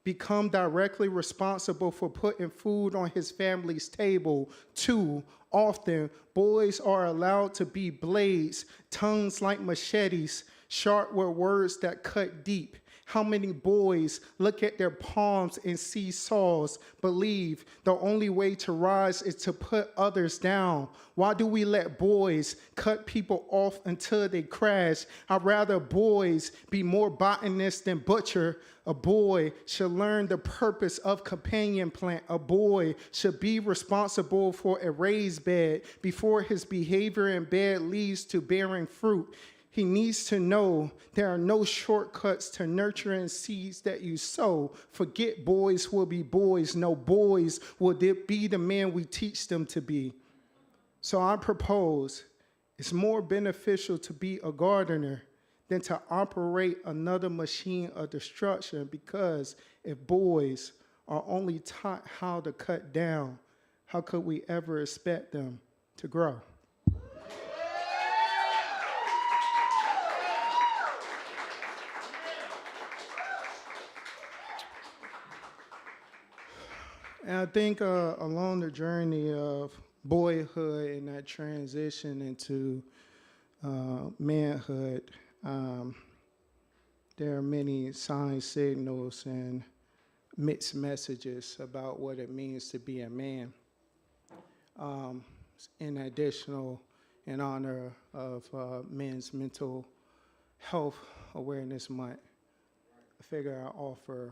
Speaker 1: become directly responsible for putting food on his family's table. 2, often boys are allowed to be blades, tongues like machetes, sharp with words that cut deep. How many boys look at their palms and see saws, believe the only way to rise is to put others down? Why do we let boys cut people off until they crash? I'd rather boys be more botanist than butcher. A boy should learn the purpose of companion plant. A boy should be responsible for a raised bed before his behavior in bed leads to bearing fruit. He needs to know there are no shortcuts to nurturing seeds that you sow. Forget boys will be boys. No, boys will be the men we teach them to be. So I propose it's more beneficial to be a gardener than to operate another machine of destruction, because if boys are only taught how to cut down, how could we ever expect them to grow? And I think along the journey of boyhood and that transition into manhood, there are many signs, signals, and mixed messages about what it means to be a man. In in honor of Men's Mental Health Awareness Month, I figure I offer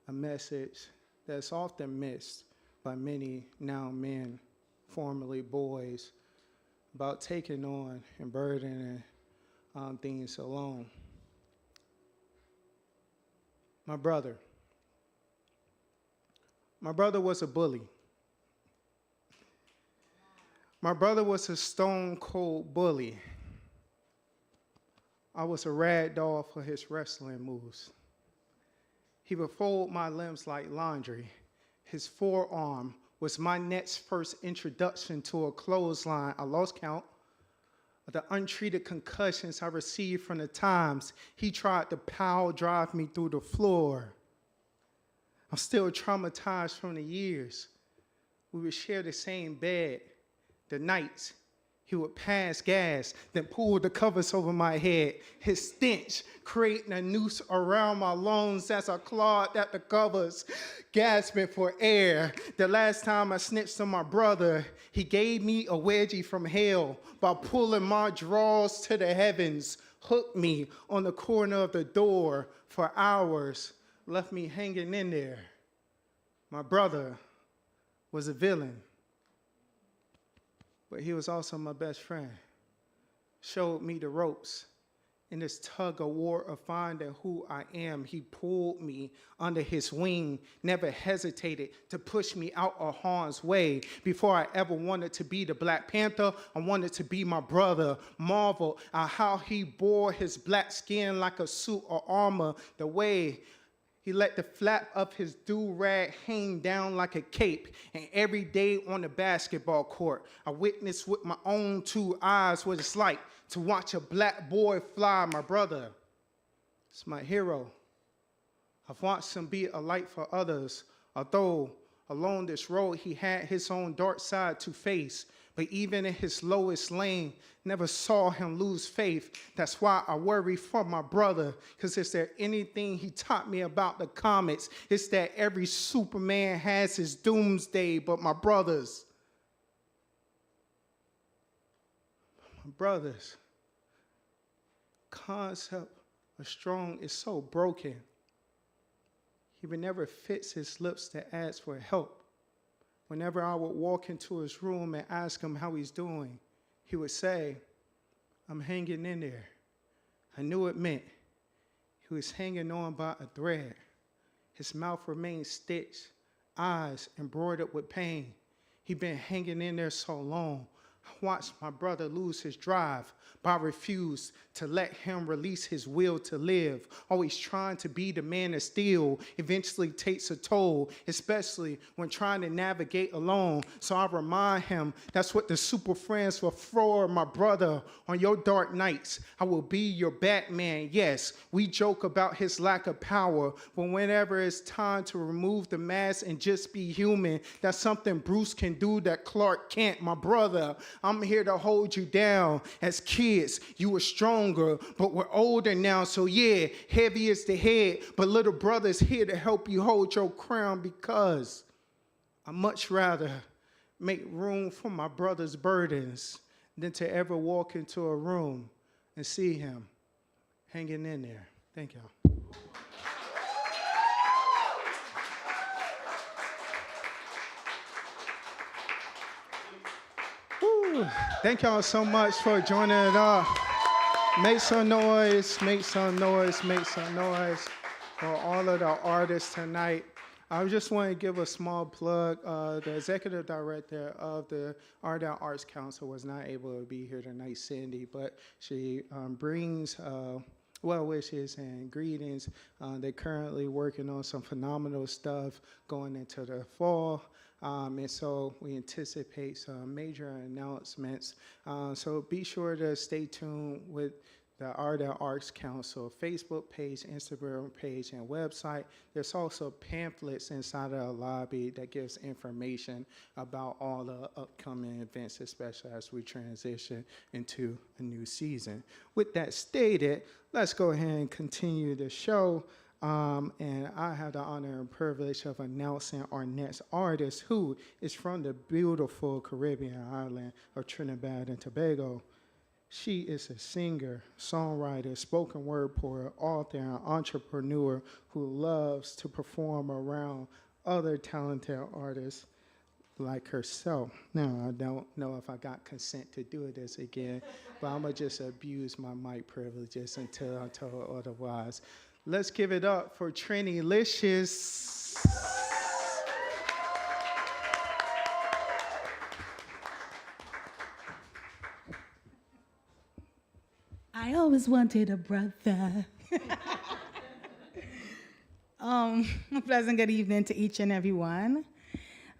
Speaker 1: a message that's often missed by many now men, formerly boys, about taking on and burdening things alone. My brother was a bully. My brother was a stone cold bully. I was a rag doll for his wrestling moves. He would fold my limbs like laundry. His forearm was my next first introduction to a clothesline. I lost count of the untreated concussions I received from the times he tried to power drive me through the floor. I'm still traumatized from the years. We would share the same bed. The nights he would pass gas, then pull the covers over my head, his stench creating a noose around my lungs as I clawed at the covers, gasping for air. The last time I snitched on my brother, he gave me a wedgie from hell by pulling my drawers to the heavens, hooked me on the corner of the door for hours, left me hanging in there. My brother was a villain, but he was also my best friend. Showed me the ropes in this tug of war of finding who I am. He pulled me under his wing, never hesitated to push me out of harm's way. Before I ever wanted to be the Black Panther, I wanted to be my brother. Marvel at how he bore his black skin like a suit of armor, the way he let the flap of his do-rag hang down like a cape. And every day on the basketball court, I witnessed with my own two eyes what it's like to watch a black boy fly. My brother is my hero. I've watched him be a light for others, although along this road he had his own dark side to face. But even in his lowest lane, never saw him lose faith. That's why I worry for my brother, because is there anything he taught me about the comics? It's that every Superman has his doomsday, but my brother's concept of strong is so broken. He would never fix his lips to ask for help. Whenever I would walk into his room and ask him how he's doing, he would say, "I'm hanging in there." I knew it meant he was hanging on by a thread. His mouth remained stitched, eyes embroidered with pain. He'd been hanging in there so long. I watched my brother lose his drive, but I refused to let him release his will to live. Always trying to be the man of steel eventually takes a toll, especially when trying to navigate alone. So I remind him that's what the super friends were for, my brother. On your dark nights, I will be your Batman. Yes, we joke about his lack of power, but whenever it's time to remove the mask and just be human, that's something Bruce can do that Clark can't, my brother. I'm here to hold you down. As kids, you were stronger, but we're older now, so yeah, heavy is the head, but little brother's here to help you hold your crown, because I'd much rather make room for my brother's burdens than to ever walk into a room and see him hanging in there. Thank y'all. Thank y'all so much for joining it up. Make some noise, make some noise, make some noise for all of the artists tonight. I just want to give a small plug. The executive director of the Art and Arts Council was not able to be here tonight, Cindy, but she brings well wishes and greetings. They're currently working on some phenomenal stuff going into the fall. And so we anticipate some major announcements. So be sure to stay tuned with the Art and Arts Council Facebook page, Instagram page, and website. There's also pamphlets inside of the lobby that gives information about all the upcoming events, especially as we transition into a new season. With that stated, let's go ahead and continue the show. And I have the honor and privilege of announcing our next artist, who is from the beautiful Caribbean island of Trinidad and Tobago. She is a singer, songwriter, spoken word poet, author, and entrepreneur who loves to perform around other talented artists like herself. Now, I don't know if I got consent to do this again, but I'm going to just abuse my mic privileges until I'm told otherwise. Let's give it up for Triniliciou.
Speaker 3: I always wanted a brother. A pleasant good evening to each and every one.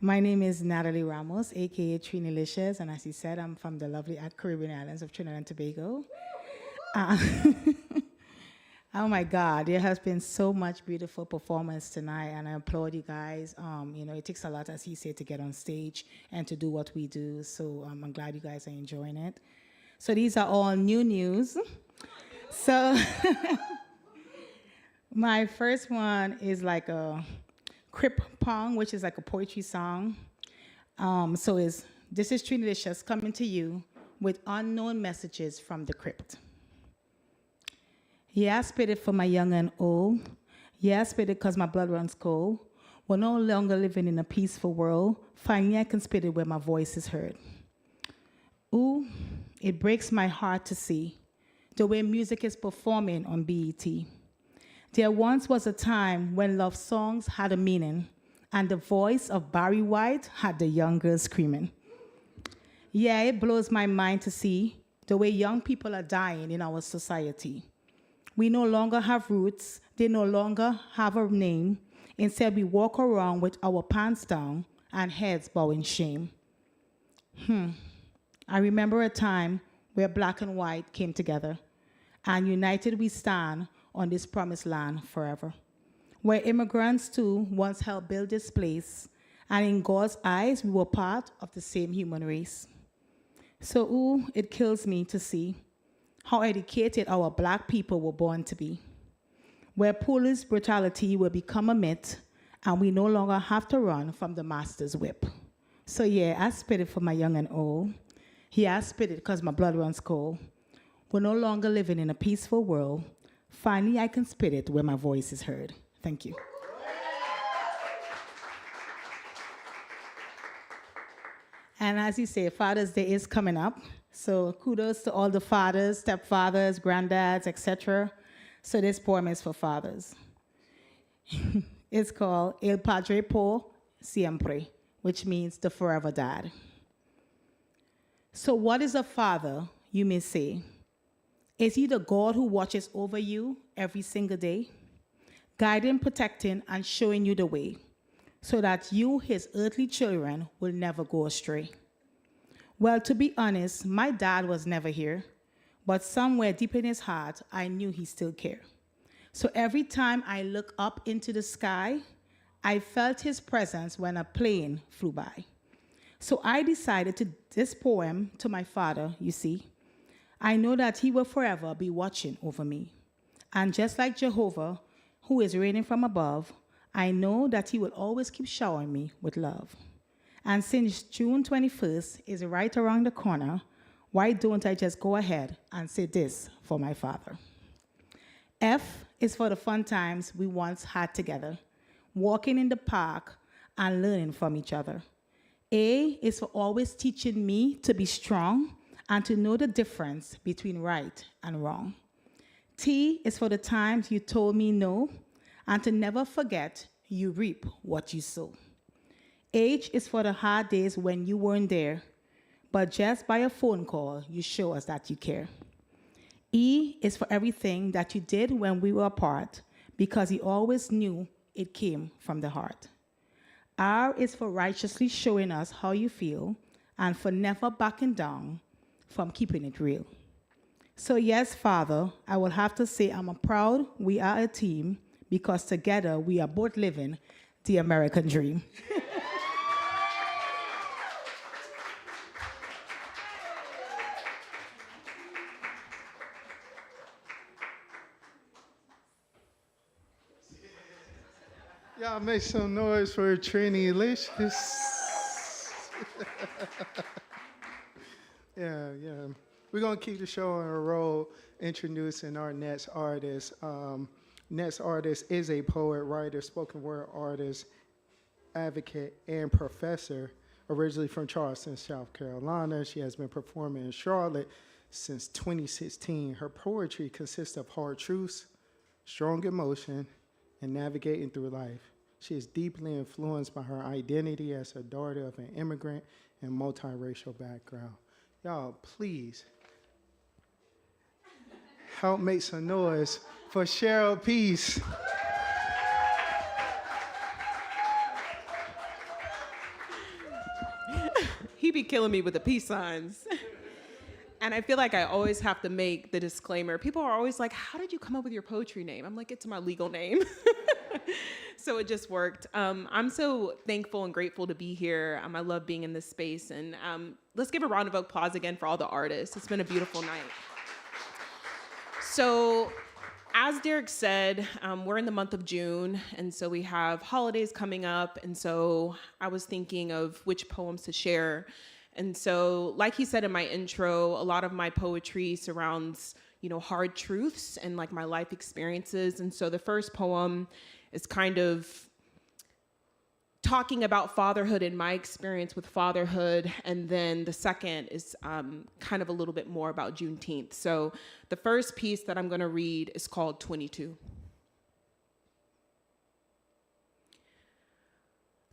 Speaker 3: My name is Natalie Ramos, aka Trinilicious, and as he said, I'm from the lovely Caribbean islands of Trinidad and Tobago. Oh my God, there has been so much beautiful performance tonight, and I applaud you guys. It takes a lot, as he said, to get on stage and to do what we do, so I'm glad you guys are enjoying it. So these are all new news. So my first one is like a crip pong, which is like a poetry song. This is Trinilicious coming to you with unknown messages from the crypt. Yeah, I spit it for my young and old. Yeah, I spit it because my blood runs cold. We're no longer living in a peaceful world. Finally, I can spit it where my voice is heard. Ooh, it breaks my heart to see the way music is performing on BET. There once was a time when love songs had a meaning, and the voice of Barry White had the young girls screaming. Yeah, it blows my mind to see the way young people are dying in our society. We no longer have roots. They no longer have a name. Instead, we walk around with our pants down and heads bowing shame. I remember a time where black and white came together, and united we stand on this promised land forever, where immigrants too once helped build this place, and in God's eyes, we were part of the same human race. So, ooh, it kills me to see how educated our black people were born to be, where police brutality will become a myth, and we no longer have to run from the master's whip. So yeah, I spit it for my young and old. Yeah, I spit it because my blood runs cold. We're no longer living in a peaceful world. Finally, I can spit it where my voice is heard. Thank you. And as you say, Father's Day is coming up. So kudos to all the fathers, stepfathers, granddads, etc. So this poem is for fathers. It's called El Padre por Siempre, which means the forever dad. So what is a father, you may say? Is he the God who watches over you every single day, guiding, protecting, and showing you the way, so that you, his earthly children, will never go astray? Well, to be honest, my dad was never here, but somewhere deep in his heart, I knew he still cared. So every time I look up into the sky, I felt his presence when a plane flew by. So I decided to this poem to my father, you see. I know that he will forever be watching over me. And just like Jehovah, who is reigning from above, I know that he will always keep showering me with love. And since June 21st is right around the corner, why don't I just go ahead and say this for my father? F is for the fun times we once had together, walking in the park and learning from each other. A is for always teaching me to be strong and to know the difference between right and wrong. T is for the times you told me no, and to never forget you reap what you sow. H is for the hard days when you weren't there, but just by a phone call, you show us that you care. E is for everything that you did when we were apart, because you always knew it came from the heart. R is for righteously showing us how you feel, and for never backing down from keeping it real. So yes, Father, I will have to say I'm proud we are a team because together we are both living the American dream.
Speaker 1: Y'all make some noise for Triniliciou. Yeah. We're going to keep the show on a roll, introducing our next artist. Next artist is a poet, writer, spoken word artist, advocate, and professor. Originally from Charleston, South Carolina, she has been performing in Charlotte since 2016. Her poetry consists of hard truths, strong emotion, and navigating through life. She is deeply influenced by her identity as a daughter of an immigrant and multiracial background. Y'all, please help make some noise for Cheryl Peace.
Speaker 8: He be killing me with the peace signs. And I feel like I always have to make the disclaimer. People are always like, how did you come up with your poetry name? I'm like, it's my legal name. So it just worked. I'm so thankful and grateful to be here. I love being in this space. And let's give a round of applause again for all the artists. It's been a beautiful night. So as Derek said, we're in the month of June, and so we have holidays coming up, and so I was thinking of which poems to share. And so, like he said in my intro, a lot of my poetry surrounds, hard truths and like my life experiences. And so the first poem is kind of talking about fatherhood and my experience with fatherhood. And then the second is kind of a little bit more about Juneteenth. So the first piece that I'm going to read is called 22.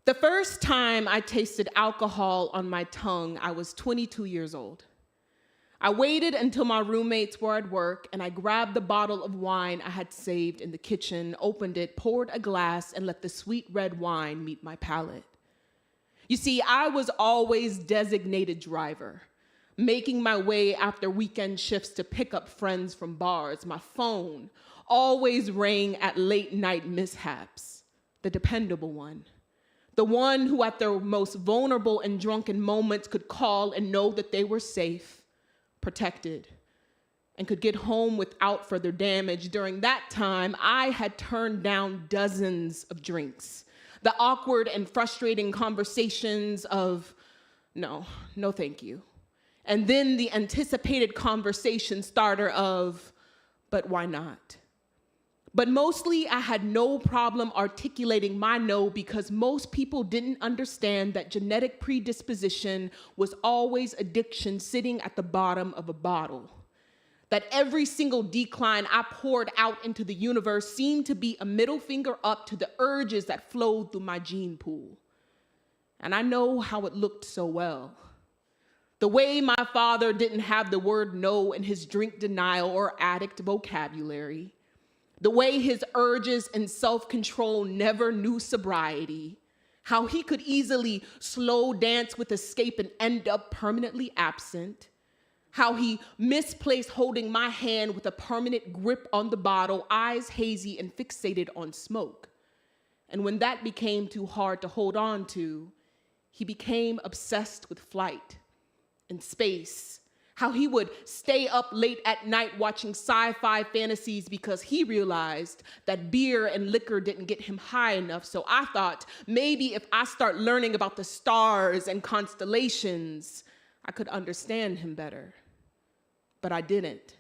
Speaker 8: The first time I tasted alcohol on my tongue, I was 22 years old. I waited until my roommates were at work, and I grabbed the bottle of wine I had saved in the kitchen, opened it, poured a glass, and let the sweet red wine meet my palate. You see, I was always designated driver, making my way after weekend shifts to pick up friends from bars. My phone always rang at late night mishaps, the dependable one. The one who at their most vulnerable and drunken moments could call and know that they were safe, protected, and could get home without further damage. During that time, I had turned down dozens of drinks. The awkward and frustrating conversations of, no thank you. And then the anticipated conversation starter of, but why not? But mostly, I had no problem articulating my no because most people didn't understand that genetic predisposition was always addiction sitting at the bottom of a bottle. That every single decline I poured out into the universe seemed to be a middle finger up to the urges that flowed through my gene pool. And I know how it looked so well. The way my father didn't have the word no in his drink denial or addict vocabulary. The way his urges and self-control never knew sobriety, how he could easily slow dance with escape and end up permanently absent, how he misplaced holding my hand with a permanent grip on the bottle, eyes hazy and fixated on smoke. And when that became too hard to hold on to, he became obsessed with flight and space. How he would stay up late at night watching sci-fi fantasies because he realized that beer and liquor didn't get him high enough. So I thought maybe if I start learning about the stars and constellations, I could understand him better. But I didn't.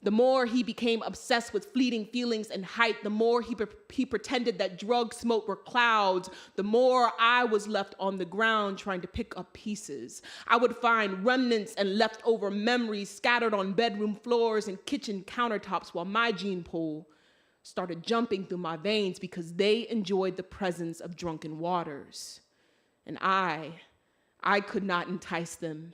Speaker 8: The more he became obsessed with fleeting feelings and height, the more he pretended that drug smoke were clouds, the more I was left on the ground trying to pick up pieces. I would find remnants and leftover memories scattered on bedroom floors and kitchen countertops while my gene pool started jumping through my veins because they enjoyed the presence of drunken waters. And I could not entice them.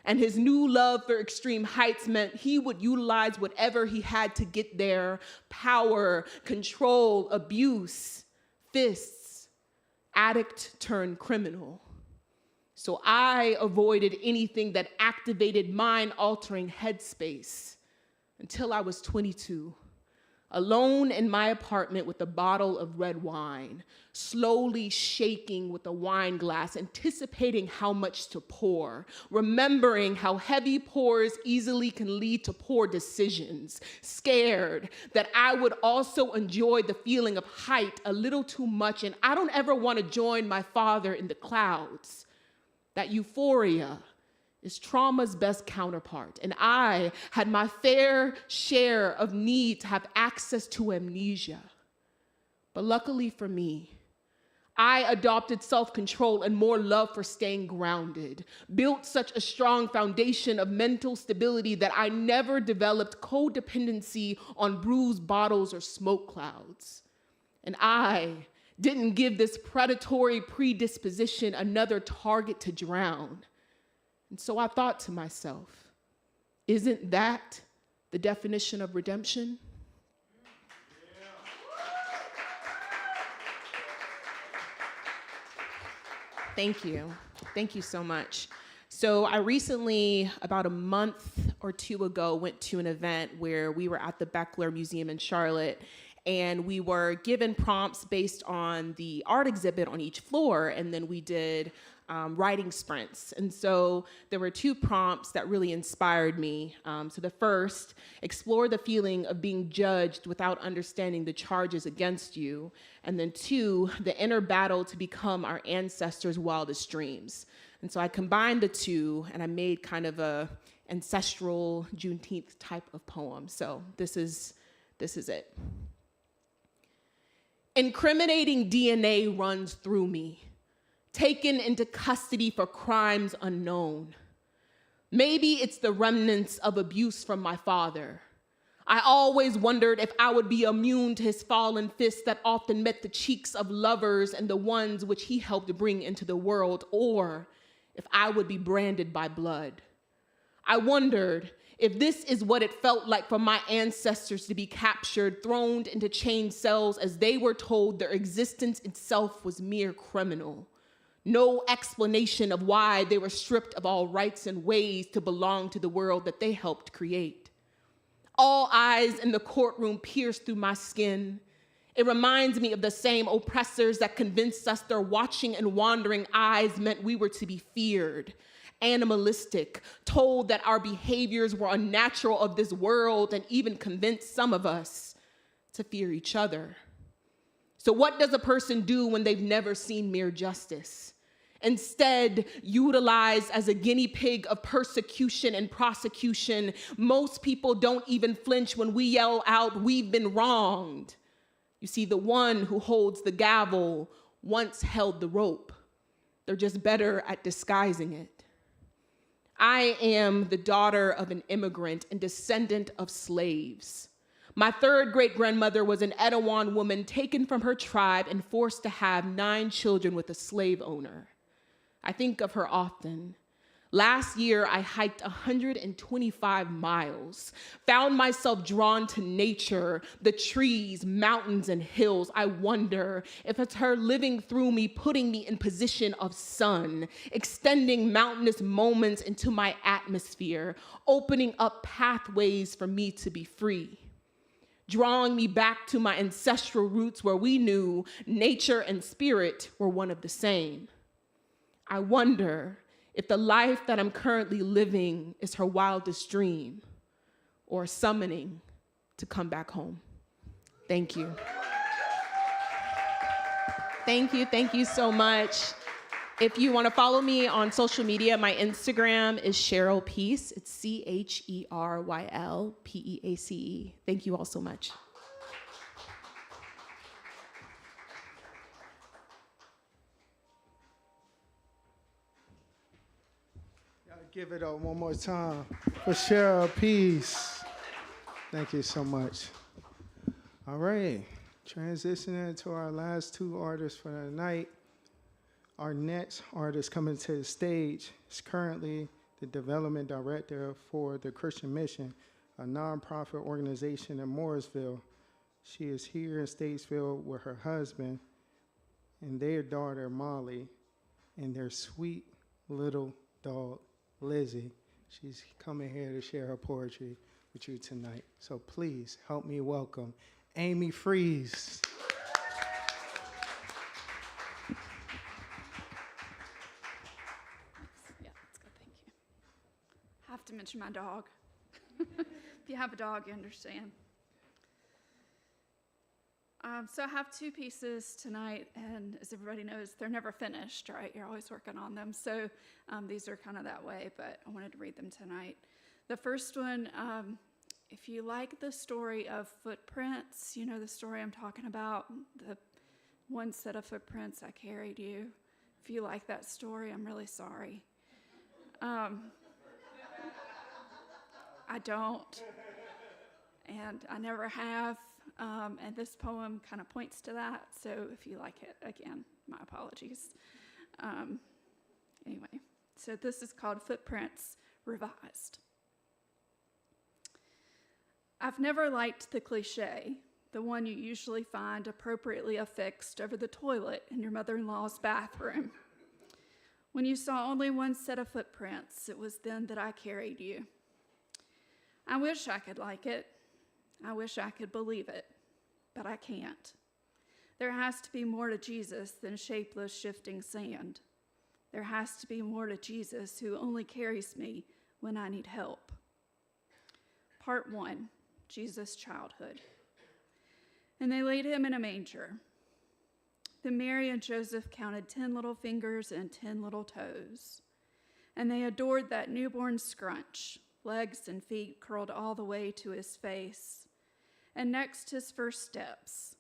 Speaker 8: And his new love for extreme heights meant he would utilize whatever he had to get there: power, control, abuse, fists, addict turned criminal. So I avoided anything that activated mind-altering headspace. until I was 22, alone in my apartment with a bottle of red wine, slowly shaking with a wine glass, anticipating how much to pour, remembering how heavy pours easily can lead to poor decisions, scared that I would also enjoy the feeling of height a little too much, and I don't ever want to join my father in the clouds. That euphoria is trauma's best counterpart, and I had my fair share of need to have access to amnesia. But luckily for me, I adopted self-control and more love for staying grounded, built such a strong foundation of mental stability that I never developed codependency on bruised bottles or smoke clouds. And I didn't give this predatory predisposition another target to drown. And so I thought to myself, isn't that the definition of redemption? Thank you. Thank you so much. So I recently, about a month or two ago, went to an event where we were at the Beckler Museum in Charlotte, and we were given prompts based on the art exhibit on each floor, and then we did writing sprints. And so there were two prompts that really inspired me. So the first, explore the feeling of being judged without understanding the charges against you. And then two, the inner battle to become our ancestors' wildest dreams. And so I combined the two, and I made kind of a ancestral Juneteenth type of poem. So this is it. Incriminating DNA runs through me, taken into custody for crimes unknown. Maybe it's the remnants of abuse from my father. I always wondered if I would be immune to his fallen fists that often met the cheeks of lovers and the ones which he helped bring into the world, or if I would be branded by blood. I wondered if this is what it felt like for my ancestors to be captured, thrown into chained cells as they were told their existence itself was mere criminal. No explanation of why they were stripped of all rights and ways to belong to the world that they helped create. All eyes in the courtroom pierced through my skin. It reminds me of the same oppressors that convinced us their watching and wandering eyes meant we were to be feared, animalistic, told that our behaviors were unnatural of this world, and even convinced some of us to fear each other. So what does a person do when they've never seen mere justice? Instead, utilized as a guinea pig of persecution and prosecution, most people don't even flinch when we yell out, "We've been wronged." You see, the one who holds the gavel once held the rope. They're just better at disguising it. I am the daughter of an immigrant and descendant of slaves. My third great-grandmother was an Etowah woman taken from her tribe and forced to have 9 children with a slave owner. I think of her often. Last year, I hiked 125 miles, found myself drawn to nature, the trees, mountains, and hills. I wonder if it's her living through me, putting me in position of sun, extending mountainous moments into my atmosphere, opening up pathways for me to be free, drawing me back to my ancestral roots where we knew nature and spirit were one of the same. I wonder if the life that I'm currently living is her wildest dream or a summoning to come back home. Thank you. Thank you so much. If you want to follow me on social media, my Instagram is Cheryl Peace. It's CHERYLPEACE. Thank you all so much.
Speaker 1: Give it up one more time for Cheryl Peace. Thank you so much. All right, transitioning to our last 2 artists for the night. Our next artist coming to the stage is currently the development director for the Christian Mission, a nonprofit organization in Morrisville. She is here in Statesville with her husband and their daughter, Molly, and their sweet little dog, Lizzie. She's coming here to share her poetry. with you tonight. So please help me welcome Amy Freeze.
Speaker 9: Yeah, that's good, thank you. I have to mention my dog. If you have a dog, you understand. So I have two pieces tonight, and as everybody knows, they're never finished, right? You're always working on them. So these are kind of that way, but I wanted to read them tonight. The first one, if you like the story of footprints, you know the story I'm talking about, the one set of footprints, I carried you. If you like that story, I'm really sorry. I don't, and I never have. And this poem kind of points to that, so if you like it, again, my apologies. Anyway, so this is called Footprints Revised. I've never liked the cliche, the one you usually find appropriately affixed over the toilet in your mother-in-law's bathroom. When you saw only one set of footprints, it was then that I carried you. I wish I could like it. I wish I could believe it, but I can't. There has to be more to Jesus than shapeless, shifting sand. There has to be more to Jesus who only carries me when I need help. Part 1, Jesus' childhood. And they laid him in a manger. Then Mary and Joseph counted 10 little fingers and 10 little toes. And they adored that newborn scrunch, legs and feet curled all the way to his face. And next, his first steps,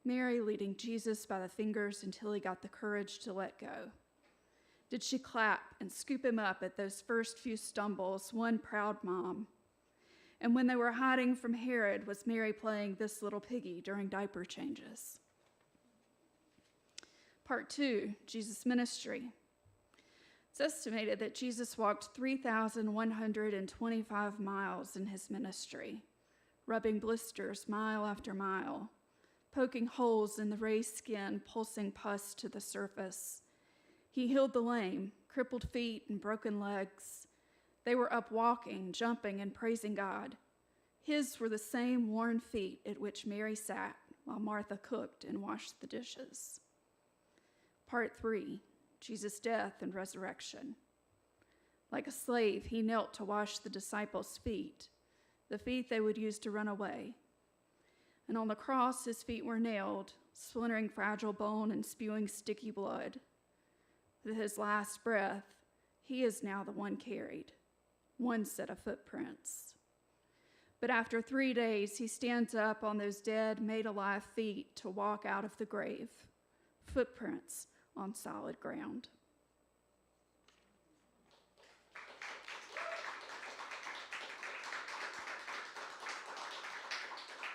Speaker 9: Mary leading Jesus by the fingers until he got the courage to let go. Did she clap and scoop him up at those first few stumbles, one proud mom? And when they were hiding from Herod, was Mary playing This Little Piggy during diaper changes? Part 2, Jesus' ministry. It's estimated that Jesus walked 3,125 miles in his ministry, rubbing blisters mile after mile, poking holes in the raised skin, pulsing pus to the surface. He healed the lame, crippled feet, and broken legs. They were up walking, jumping, and praising God. His were the same worn feet at which Mary sat while Martha cooked and washed the dishes. Part 3, Jesus' death and resurrection. Like a slave, he knelt to wash the disciples' feet, the feet they would use to run away. And on the cross, his feet were nailed, splintering fragile bone and spewing sticky blood. With his last breath, he is now the one carried, one set of footprints. But after 3 days, he stands up on those dead, made-alive feet to walk out of the grave, footprints on solid ground.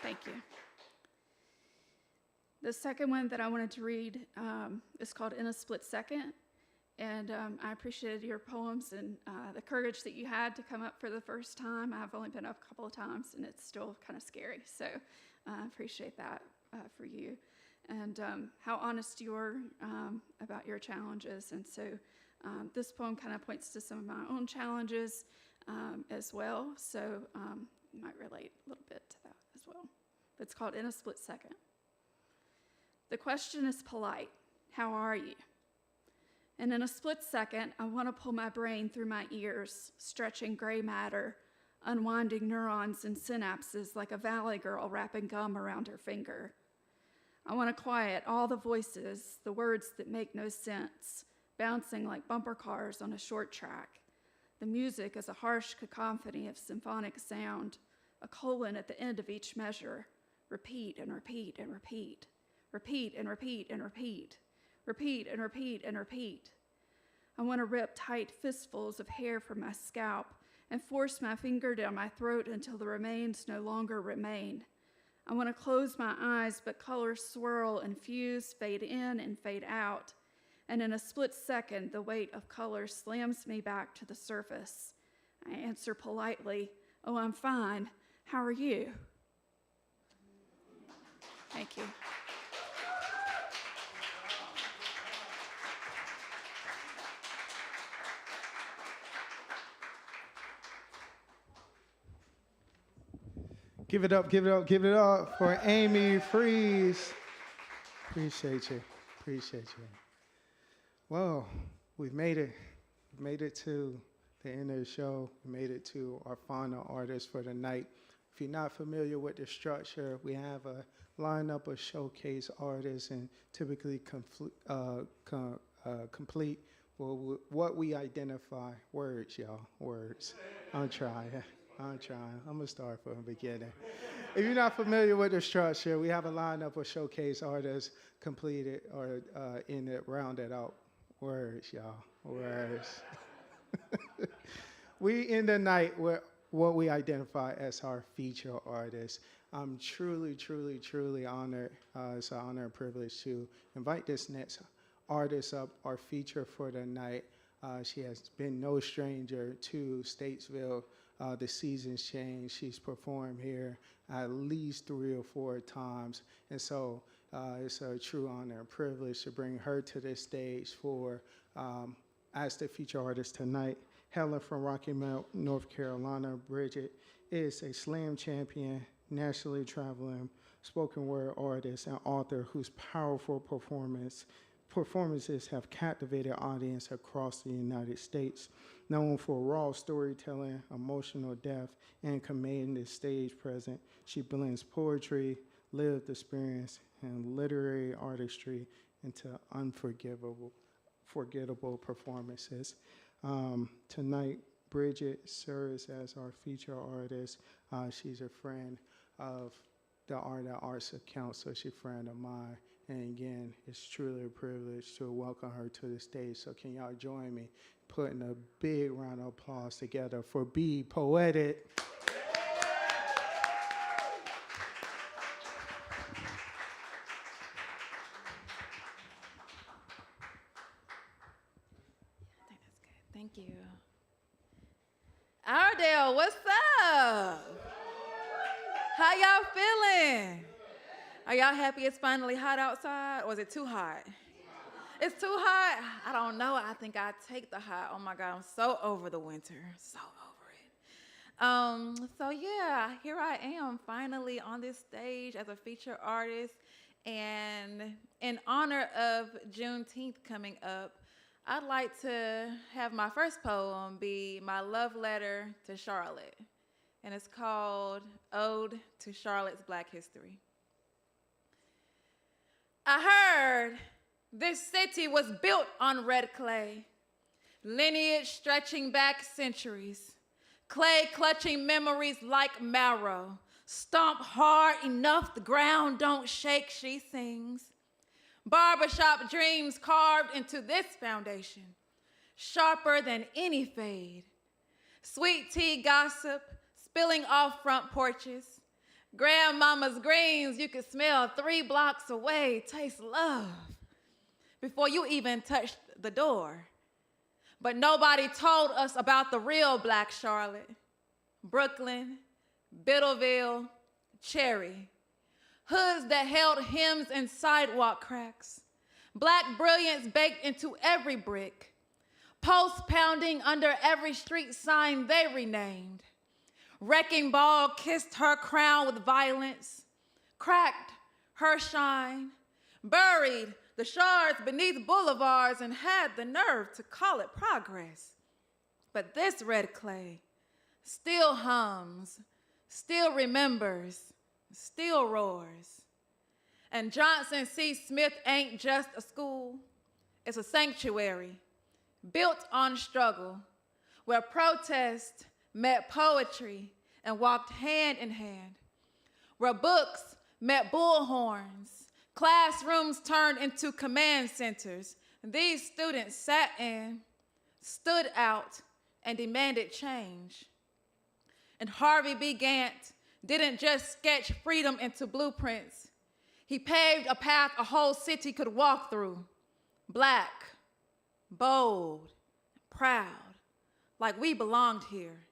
Speaker 9: Thank you. The second one that I wanted to read is called In a Split Second. And I appreciated your poems and the courage that you had to come up for the first time. I've only been up a couple of times, and it's still kind of scary. So I appreciate that for you. And how honest you were about your challenges. And so this poem kind of points to some of my own challenges as well. So you might relate a little bit to that as well. But it's called In a Split Second. The question is polite. How are you? And in a split second, I want to pull my brain through my ears, stretching gray matter, unwinding neurons and synapses like a valley girl wrapping gum around her finger. I want to quiet all the voices, the words that make no sense, bouncing like bumper cars on a short track. The music is a harsh cacophony of symphonic sound, a colon at the end of each measure. Repeat and repeat and repeat. Repeat and repeat and repeat. Repeat and repeat and repeat. I want to rip tight fistfuls of hair from my scalp and force my finger down my throat until the remains no longer remain. I want to close my eyes, but colors swirl and fuse, fade in and fade out. And in a split second, the weight of color slams me back to the surface. I answer politely, "Oh, I'm fine. How are you?" Thank you.
Speaker 1: Give it up, give it up, give it up for Amy Freeze. Appreciate you. Appreciate you. Well, we've made it. We've made it to the end of the show. We made it to our final artist for the night. If you're not familiar with the structure, we have a lineup of showcase artists and typically complete what we identify. Words, y'all, words. I'm trying. I'm going to start from the beginning. If you're not familiar with the structure, we have a lineup of showcase artists completed or in it, rounded out. Words, y'all, words. We end the night with what we identify as our feature artists. I'm truly, truly, truly honored. It's an honor and privilege to invite this next artist up, our feature for the night. She has been no stranger to Statesville. The seasons change. She's performed here at least 3 or 4 times. And so it's a true honor and privilege to bring her to this stage for as the feature artist tonight. Helen from Rocky Mount, North Carolina. Bridget is a slam champion, nationally traveling spoken word artist and author whose powerful performances have captivated audience across the United States. Known for raw storytelling, emotional depth, and commanding stage presence, she blends poetry, lived experience, and literary artistry into forgettable performances. Tonight, Bridget serves as our feature artist. She's a friend of the Art and Arts Council. She's a friend of mine. And again, it's truly a privilege to welcome her to the stage. So can y'all join me putting a big round of applause together for BPoetic.
Speaker 10: Thank you. Ardell, what's up? How y'all feeling? Are y'all happy it's finally hot outside, or is it too hot? It's too hot? I don't know. I think I'd take the hot. Oh my God, I'm so over the winter. So over it. So yeah, here I am finally on this stage as a feature artist. And in honor of Juneteenth coming up, I'd like to have my first poem be my love letter to Charlotte. And it's called Ode to Charlotte's Black History. I heard this city was built on red clay, lineage stretching back centuries, clay clutching memories like marrow, stomp hard enough the ground don't shake, she sings. Barbershop dreams carved into this foundation, sharper than any fade. Sweet tea gossip spilling off front porches. Grandmama's greens you could smell 3 blocks away, taste love before you even touched the door. But nobody told us about the real Black Charlotte. Brooklyn, Biddleville, Cherry. Hoods that held hymns in sidewalk cracks. Black brilliance baked into every brick. Posts pounding under every street sign they renamed. Wrecking ball kissed her crown with violence, cracked her shine, buried the shards beneath boulevards and had the nerve to call it progress. But this red clay still hums, still remembers, still roars. And Johnson C. Smith ain't just a school, it's a sanctuary built on struggle where protest met poetry and walked hand in hand, where books met bullhorns, classrooms turned into command centers. These students sat in, stood out, and demanded change. And Harvey B. Gantt didn't just sketch freedom into blueprints. He paved a path a whole city could walk through, Black, bold, proud, like we belonged here.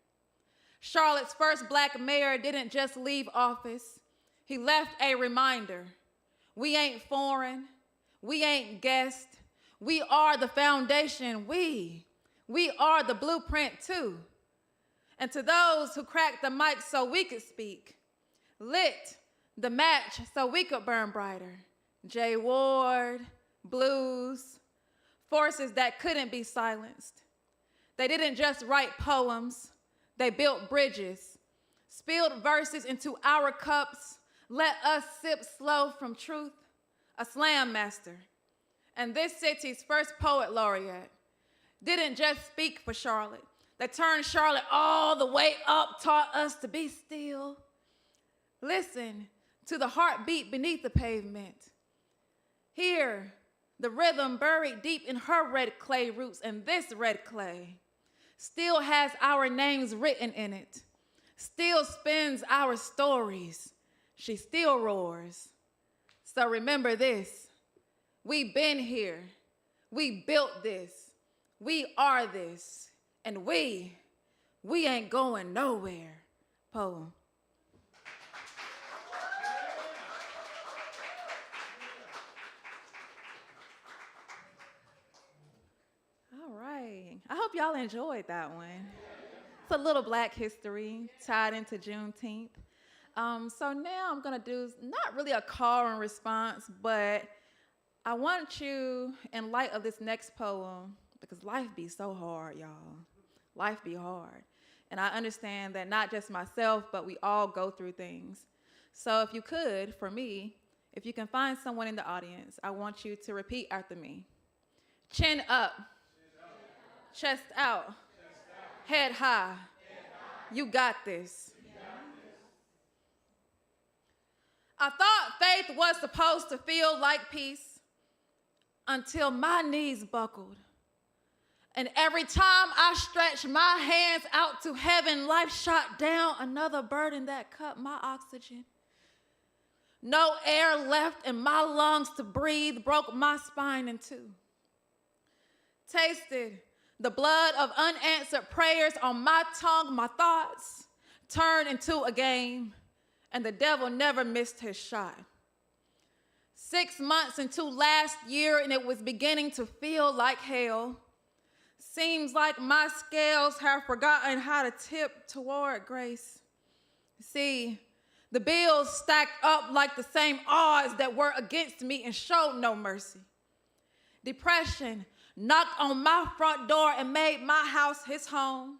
Speaker 10: Charlotte's first Black mayor didn't just leave office. He left a reminder. We ain't foreign. We ain't guest. We are the foundation. We are the blueprint too. And to those who cracked the mic so we could speak, lit the match so we could burn brighter. J. Ward, blues, forces that couldn't be silenced. They didn't just write poems, they built bridges, spilled verses into our cups, let us sip slow from truth, a slam master. And this city's first poet laureate didn't just speak for Charlotte. They turned Charlotte all the way up, taught us to be still. Listen to the heartbeat beneath the pavement. Hear the rhythm buried deep in her red clay roots, and this red clay still has our names written in it, still spins our stories. She still roars. So remember this, we've been here, we built this, we are this, and we ain't going nowhere. Poem. All right, I hope y'all enjoyed that one. It's a little Black history tied into Juneteenth. So now I'm gonna do not really a call and response, but I want you, in light of this next poem, because life be so hard, y'all. Life be hard. And I understand that not just myself, but we all go through things. So if you could, for me, if you can find someone in the audience, I want you to repeat after me. Chin up, chest out, head high. You got this. I thought faith was supposed to feel like peace until my knees buckled. And every time I stretched my hands out to heaven, life shot down another burden that cut my oxygen. No air left in my lungs to breathe, broke my spine in two. Tasted the blood of unanswered prayers on my tongue, my thoughts turned into a game, and the devil never missed his shot. 6 months into last year, and it was beginning to feel like hell. Seems like my scales have forgotten how to tip toward grace. See, the bills stacked up like the same odds that were against me and showed no mercy. Depression knocked on my front door and made my house his home.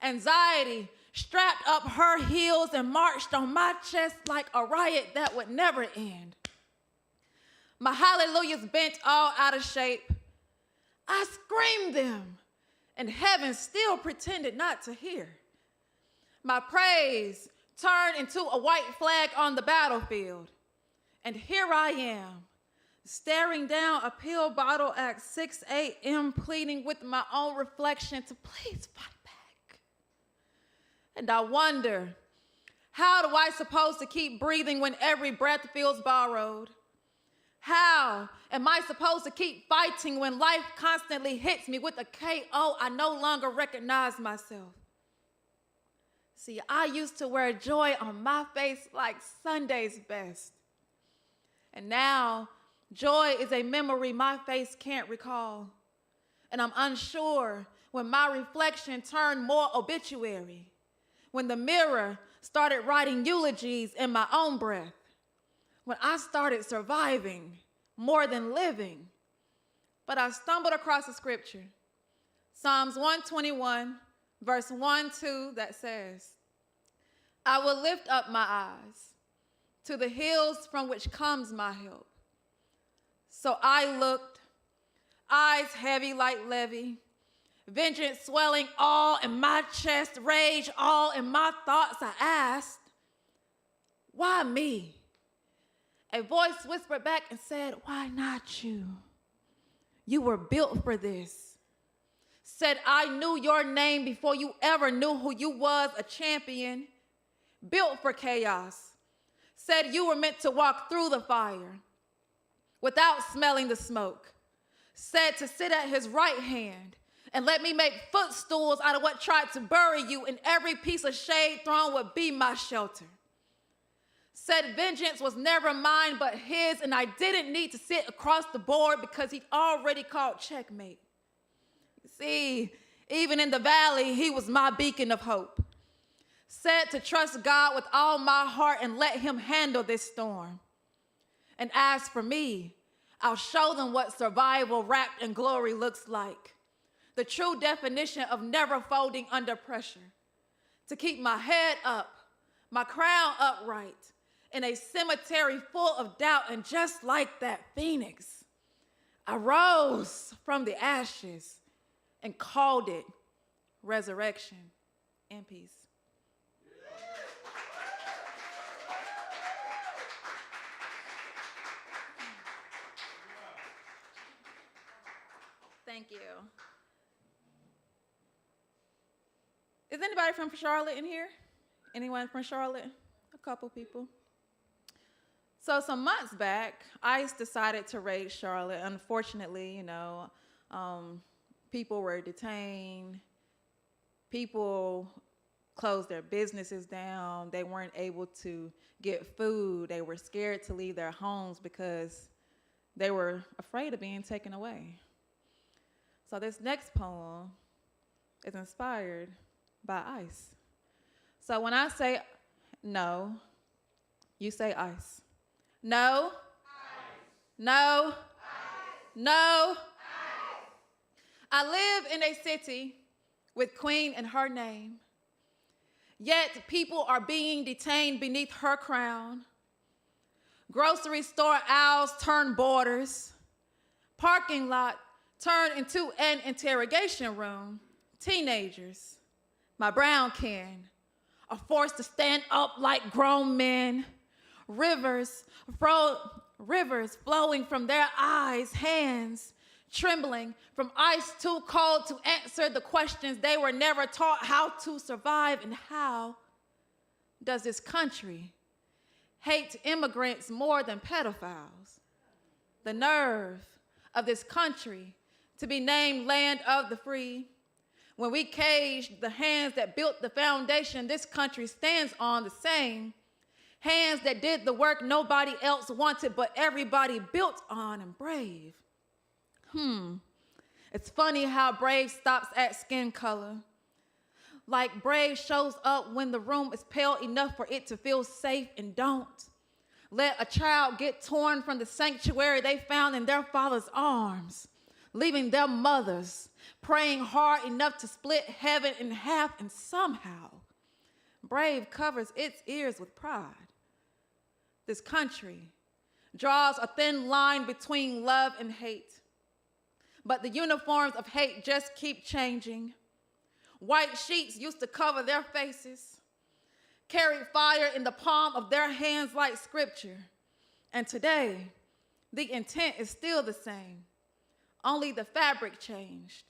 Speaker 10: Anxiety strapped up her heels and marched on my chest like a riot that would never end. My hallelujahs bent all out of shape. I screamed them, and heaven still pretended not to hear. My praise turned into a white flag on the battlefield, and here I am, staring down a pill bottle at 6 a.m., pleading with my own reflection to please fight back. And I wonder, how do I supposed to keep breathing when every breath feels borrowed? How am I supposed to keep fighting when life constantly hits me with a KO? I no longer recognize myself. See, I used to wear joy on my face like Sunday's best. And now, joy is a memory my face can't recall. And I'm unsure when my reflection turned more obituary, when the mirror started writing eulogies in my own breath, when I started surviving more than living. But I stumbled across a scripture, Psalms 121, verse 1-2, that says, I will lift up my eyes to the hills from which comes my help. So I looked, eyes heavy like levee, vengeance swelling all in my chest, rage all in my thoughts. I asked, why me? A voice whispered back and said, why not you? You were built for this. Said, I knew your name before you ever knew who you was, a champion, built for chaos. Said you were meant to walk through the fire without smelling the smoke. Said to sit at his right hand and let me make footstools out of what tried to bury you, and every piece of shade thrown would be my shelter. Said vengeance was never mine but his, and I didn't need to sit across the board because he'd already called checkmate. You see, even in the valley, he was my beacon of hope. Said to trust God with all my heart and let him handle this storm. And as for me, I'll show them what survival wrapped in glory looks like. The true definition of never folding under pressure. To keep my head up, my crown upright, in a cemetery full of doubt, and just like that phoenix, I rose from the ashes and called it resurrection and peace. Thank you. Is anybody from Charlotte in here? Anyone from Charlotte? A couple people. So some months back, ICE decided to raid Charlotte. Unfortunately, people were detained. People closed their businesses down. They weren't able to get food. They were scared to leave their homes because they were afraid of being taken away. So this next poem is inspired by ICE. So when I say no, you say ICE. No. ICE. No. ICE. No. ICE. I live in a city with Queen in her name, yet people are being detained beneath her crown. Grocery store aisles turn borders. Parking lot turned into an interrogation room. Teenagers, my brown kin, are forced to stand up like grown men. Rivers flowing from their eyes, hands trembling from ice too cold to answer the questions they were never taught how to survive. And how does this country hate immigrants more than pedophiles? The nerve of this country to be named land of the free. When we caged the hands that built the foundation this country stands on, the same hands that did the work nobody else wanted but everybody built on, and brave. It's funny how brave stops at skin color. Like brave shows up when the room is pale enough for it to feel safe, and don't let a child get torn from the sanctuary they found in their father's arms, leaving their mothers praying hard enough to split heaven in half, and somehow brave covers its ears with pride. This country draws a thin line between love and hate, but the uniforms of hate just keep changing. White sheets used to cover their faces, carried fire in the palm of their hands like scripture, and today the intent is still the same, only the fabric changed.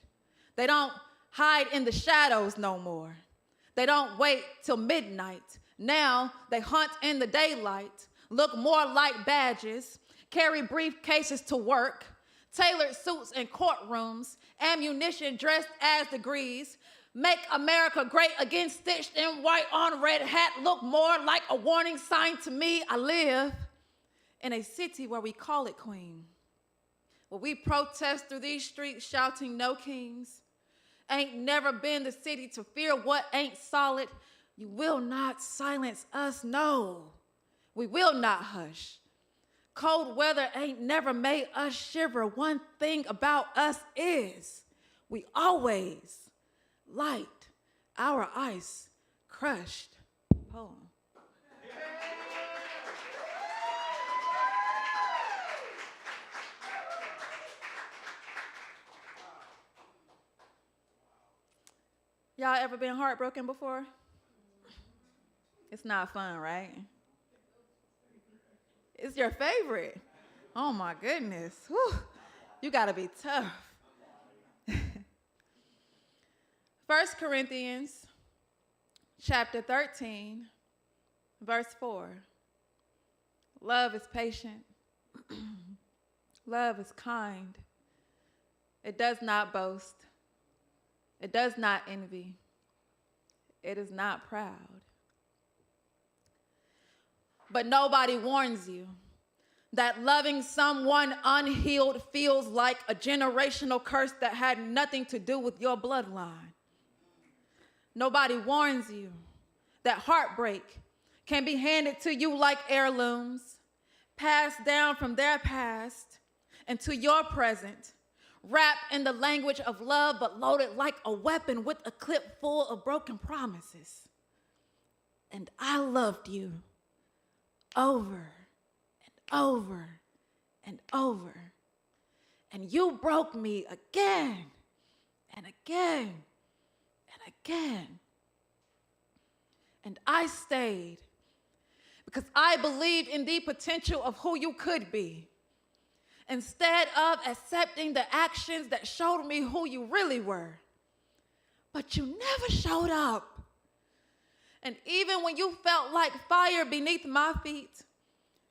Speaker 10: They don't hide in the shadows no more. They don't wait till midnight. Now they hunt in the daylight, look more like badges, carry briefcases to work, tailored suits in courtrooms, ammunition dressed as degrees, make America great again stitched in white on red hat, look more like a warning sign to me. I live in a city where we call it Queen, where we protest through these streets shouting no kings. Ain't never been the city to fear what ain't solid. You will not silence us, no. We will not hush. Cold weather ain't never made us shiver. One thing about us is we always light our ice crushed poem. Y'all ever been heartbroken before? It's not fun, right? It's your favorite. Oh my goodness. Whew. You gotta be tough. 1 Corinthians chapter 13, verse 4. Love is patient. Love is kind. It does not boast. It does not envy. It is not proud. But nobody warns you that loving someone unhealed feels like a generational curse that had nothing to do with your bloodline. Nobody warns you that heartbreak can be handed to you like heirlooms, passed down from their past into your present, wrapped in the language of love, but loaded like a weapon with a clip full of broken promises. And I loved you over and over and over. And you broke me again and again and again. And I stayed because I believed in the potential of who you could be, instead of accepting the actions that showed me who you really were. But you never showed up. And even when you felt like fire beneath my feet,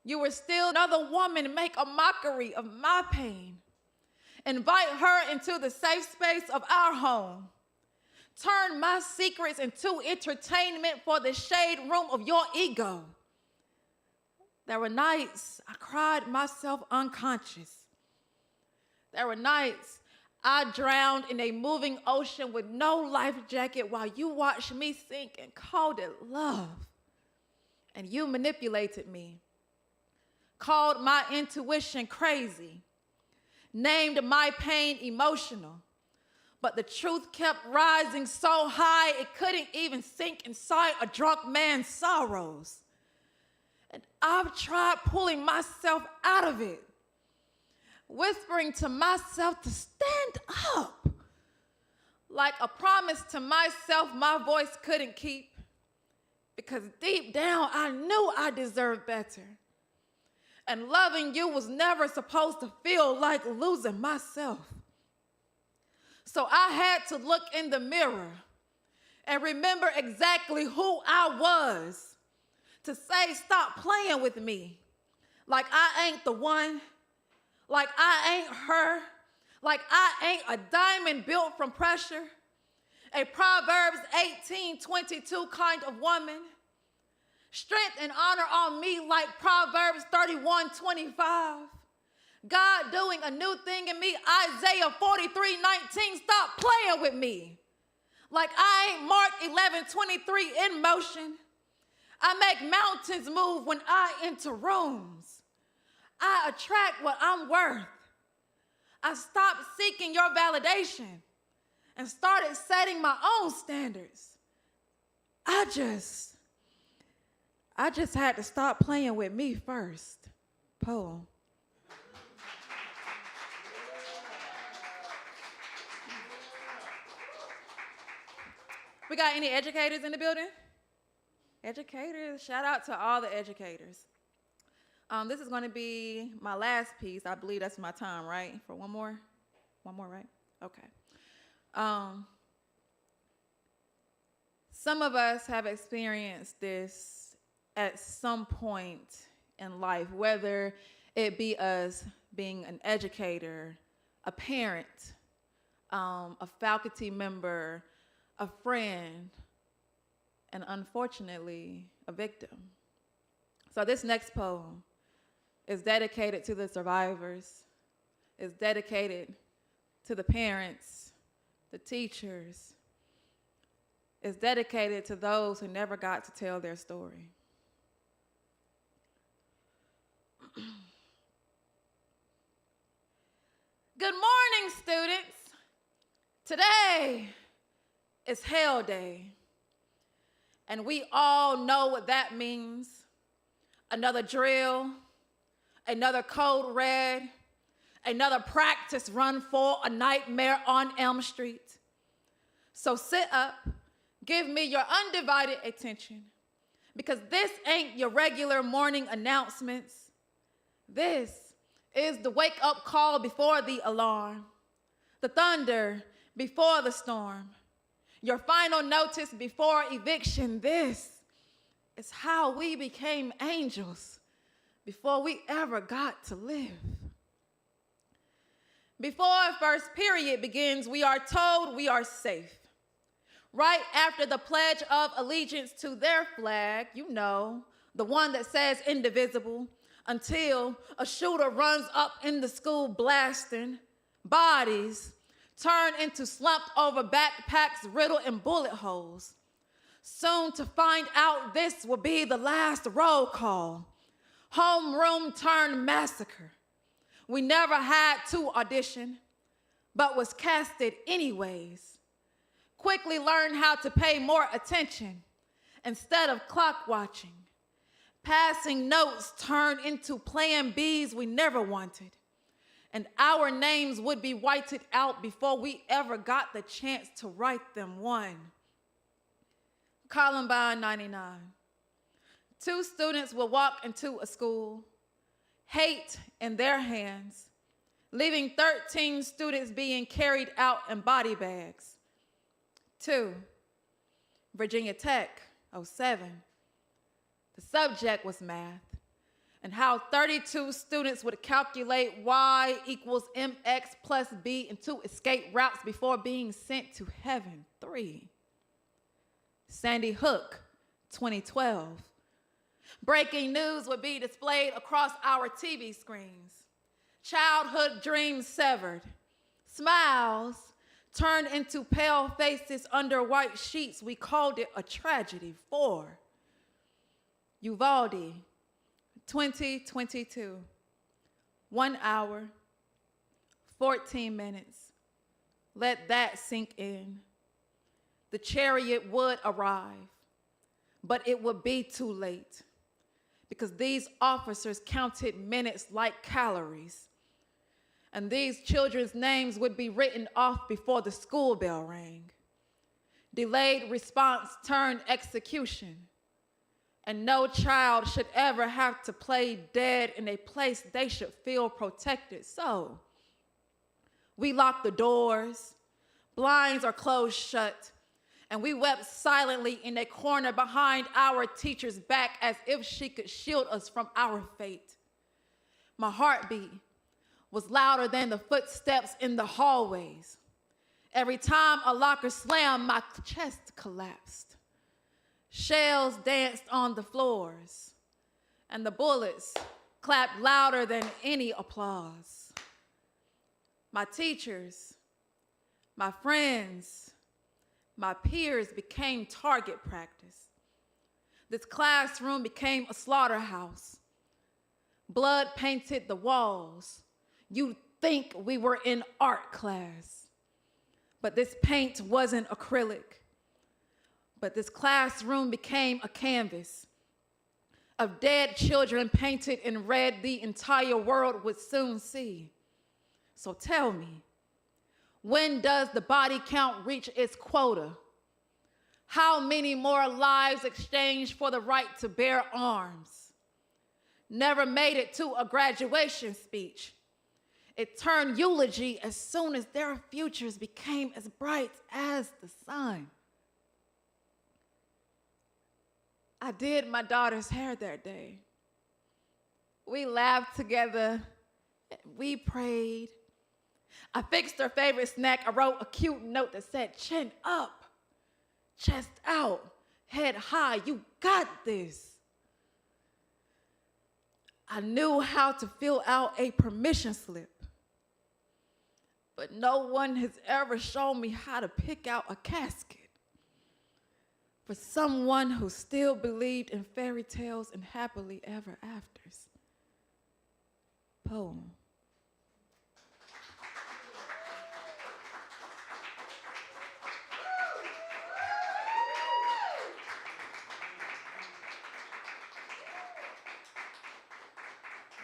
Speaker 10: you were still another woman make a mockery of my pain. Invite her into the safe space of our home. Turn my secrets into entertainment for the shade room of your ego. There were nights I cried myself unconscious. There were nights I drowned in a moving ocean with no life jacket while you watched me sink and called it love. And you manipulated me, called my intuition crazy, named my pain emotional. But the truth kept rising so high it couldn't even sink inside a drunk man's sorrows. And I've tried pulling myself out of it, whispering to myself to stand up, like a promise to myself my voice couldn't keep, because deep down I knew I deserved better. And loving you was never supposed to feel like losing myself. So I had to look in the mirror and remember exactly who I was, to say, stop playing with me, like I ain't the one, like I ain't her, like I ain't a diamond built from pressure, a Proverbs 18:22 kind of woman. Strength and honor on me like Proverbs 31:25. God doing a new thing in me, Isaiah 43:19. Stop playing with me, like I ain't Mark 11:23 in motion. I make mountains move when I enter rooms. I attract what I'm worth. I stopped seeking your validation and started setting my own standards. I just had to stop playing with me first. Poem. We got any educators in the building? Educators, shout out to all the educators. This is going to be my last piece. I believe that's my time, right? For one more? One more, right? Okay. Some of us have experienced this at some point in life, whether it be us being an educator, a parent, a faculty member, a friend, and unfortunately, a victim. So this next poem is dedicated to the survivors. It's dedicated to the parents, the teachers. It's dedicated to those who never got to tell their story. Good morning, students. Today is Hell Day. And we all know what that means. Another drill, another code red, another practice run for a nightmare on Elm Street. So sit up, give me your undivided attention, because this ain't your regular morning announcements. This is the wake-up call before the alarm, the thunder before the storm, your final notice before eviction. This is how we became angels before we ever got to live. Before first period begins, we are told we are safe. Right after the Pledge of Allegiance to their flag, you know, the one that says indivisible, until a shooter runs up in the school blasting, bodies turn into slumped over backpacks riddled in bullet holes. Soon to find out this will be the last roll call. Homeroom turned massacre. We never had to audition, but was casted anyways. Quickly learned how to pay more attention instead of clock watching. Passing notes turned into plan Bs we never wanted. And our names would be whited out before we ever got the chance to write them one. Columbine 99. 2 students will walk into a school, hate in their hands, leaving 13 students being carried out in body bags. 2, Virginia Tech, 07. The subject was math, and how 32 students would calculate y equals mx plus b into escape routes before being sent to heaven. 3, Sandy Hook, 2012. Breaking news would be displayed across our TV screens. Childhood dreams severed. Smiles turned into pale faces under white sheets. We called it a tragedy. 4, Uvalde, 2022. 1 hour, 14 minutes. Let that sink in. The chariot would arrive, but it would be too late because these officers counted minutes like calories, and these children's names would be written off before the school bell rang. Delayed response turned execution, and no child should ever have to play dead in a place they should feel protected. So we locked the doors, blinds are closed shut, and we wept silently in a corner behind our teacher's back as if she could shield us from our fate. My heartbeat was louder than the footsteps in the hallways. Every time a locker slammed, my chest collapsed. Shells danced on the floors, and the bullets clapped louder than any applause. My teachers, my friends, my peers became target practice. This classroom became a slaughterhouse. Blood painted the walls. You'd think we were in art class, but this paint wasn't acrylic. But this classroom became a canvas of dead children painted in red the entire world would soon see. So tell me, when does the body count reach its quota? How many more lives exchanged for the right to bear arms? Never made it to a graduation speech. It turned eulogy as soon as their futures became as bright as the sun. I did my daughter's hair that day. We laughed together. We prayed. I fixed her favorite snack. I wrote a cute note that said, "Chin up, chest out, head high. You got this." I knew how to fill out a permission slip, but no one has ever shown me how to pick out a casket for someone who still believed in fairy tales and happily ever afters. Poem.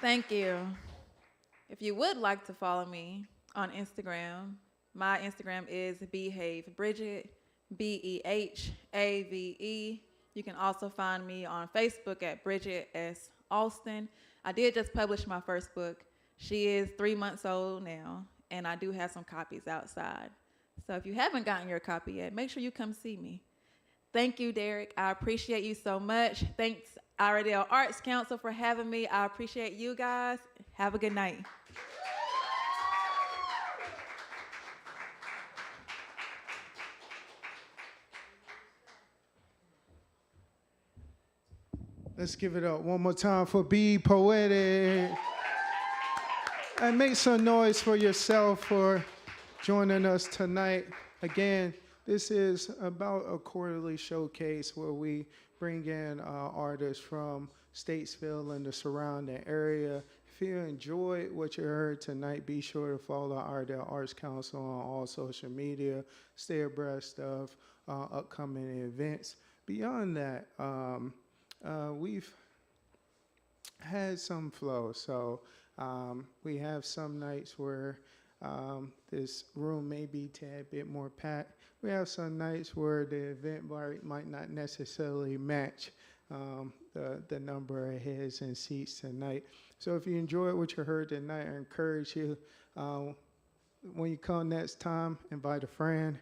Speaker 10: Thank you. If you would like to follow me on Instagram, my Instagram is Behave Bridget, BEHAVE. You can also find me on Facebook at Bridget S. Alston. I did just publish my first book. She is 3 months old now, and I do have some copies outside. So if you haven't gotten your copy yet, make sure you come see me. Thank you, Derek. I appreciate you so much. Thanks, Iredell Arts Council, for having me. I appreciate you guys. Have a good night.
Speaker 1: Let's give it up one more time for BPoetic. And make some noise for yourself for joining us tonight. Again, This is about a quarterly showcase where we bring in artists from Statesville and the surrounding area. If you enjoyed what you heard tonight, be sure to follow Ardell Arts Council on all social media. Stay abreast of upcoming events. Beyond that, we've had some flow. So we have some nights where this room may be a tad bit more packed. We have some nights where the event might not necessarily match the number of heads and seats tonight. So if you enjoyed what you heard tonight, I encourage you, when you come next time, invite a friend,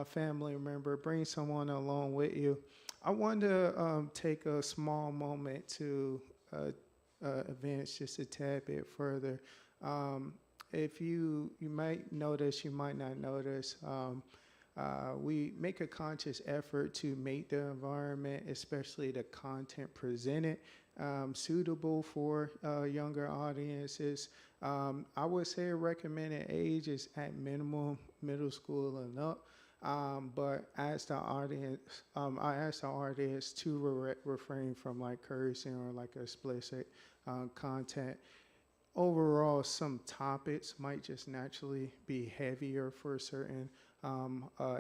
Speaker 1: family member, bring someone along with you. I want to take a small moment to advance just a tad bit further. If you might notice, you might not notice, we make a conscious effort to make the environment, especially the content presented, suitable for younger audiences. I would say a recommended age is at minimum middle school and up. But I asked the audience to refrain from like cursing or like explicit content. Overall, some topics might just naturally be heavier for certain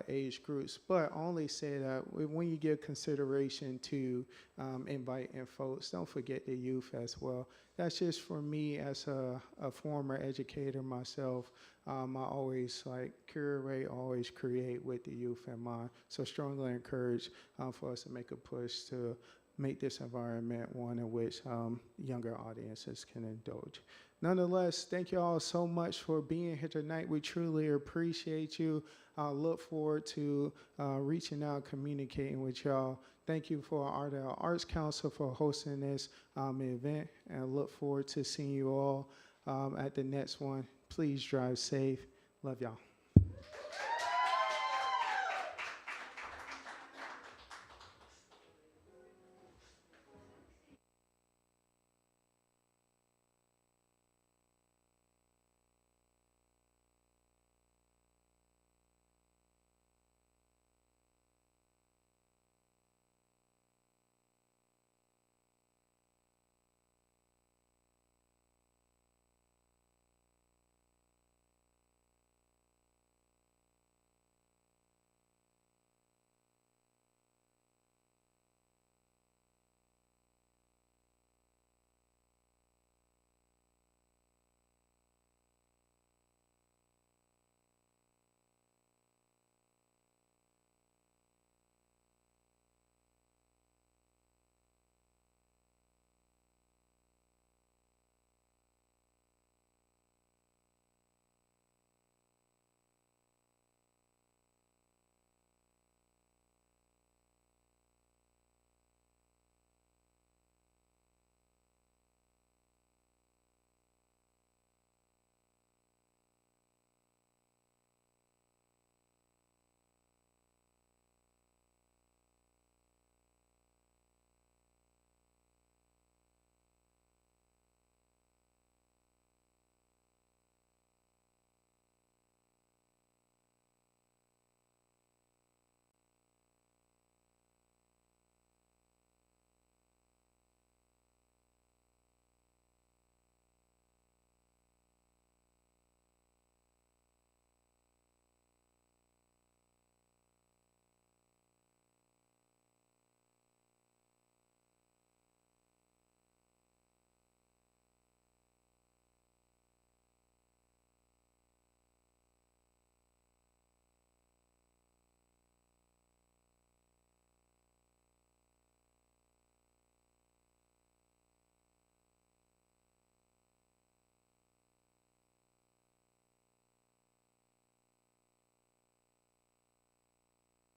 Speaker 1: age groups, but only say that when you give consideration to inviting folks, don't forget the youth as well. That's just for me as a former educator myself. I always curate, always create with the youth in mind. So strongly encourage for us to make a push to make this environment one in which younger audiences can indulge. Nonetheless, thank you all so much for being here tonight. We truly appreciate you. I look forward to reaching out, communicating with y'all. Thank you for Ardell Arts Council for hosting this event, and I look forward to seeing you all at the next one. Please drive safe. Love y'all.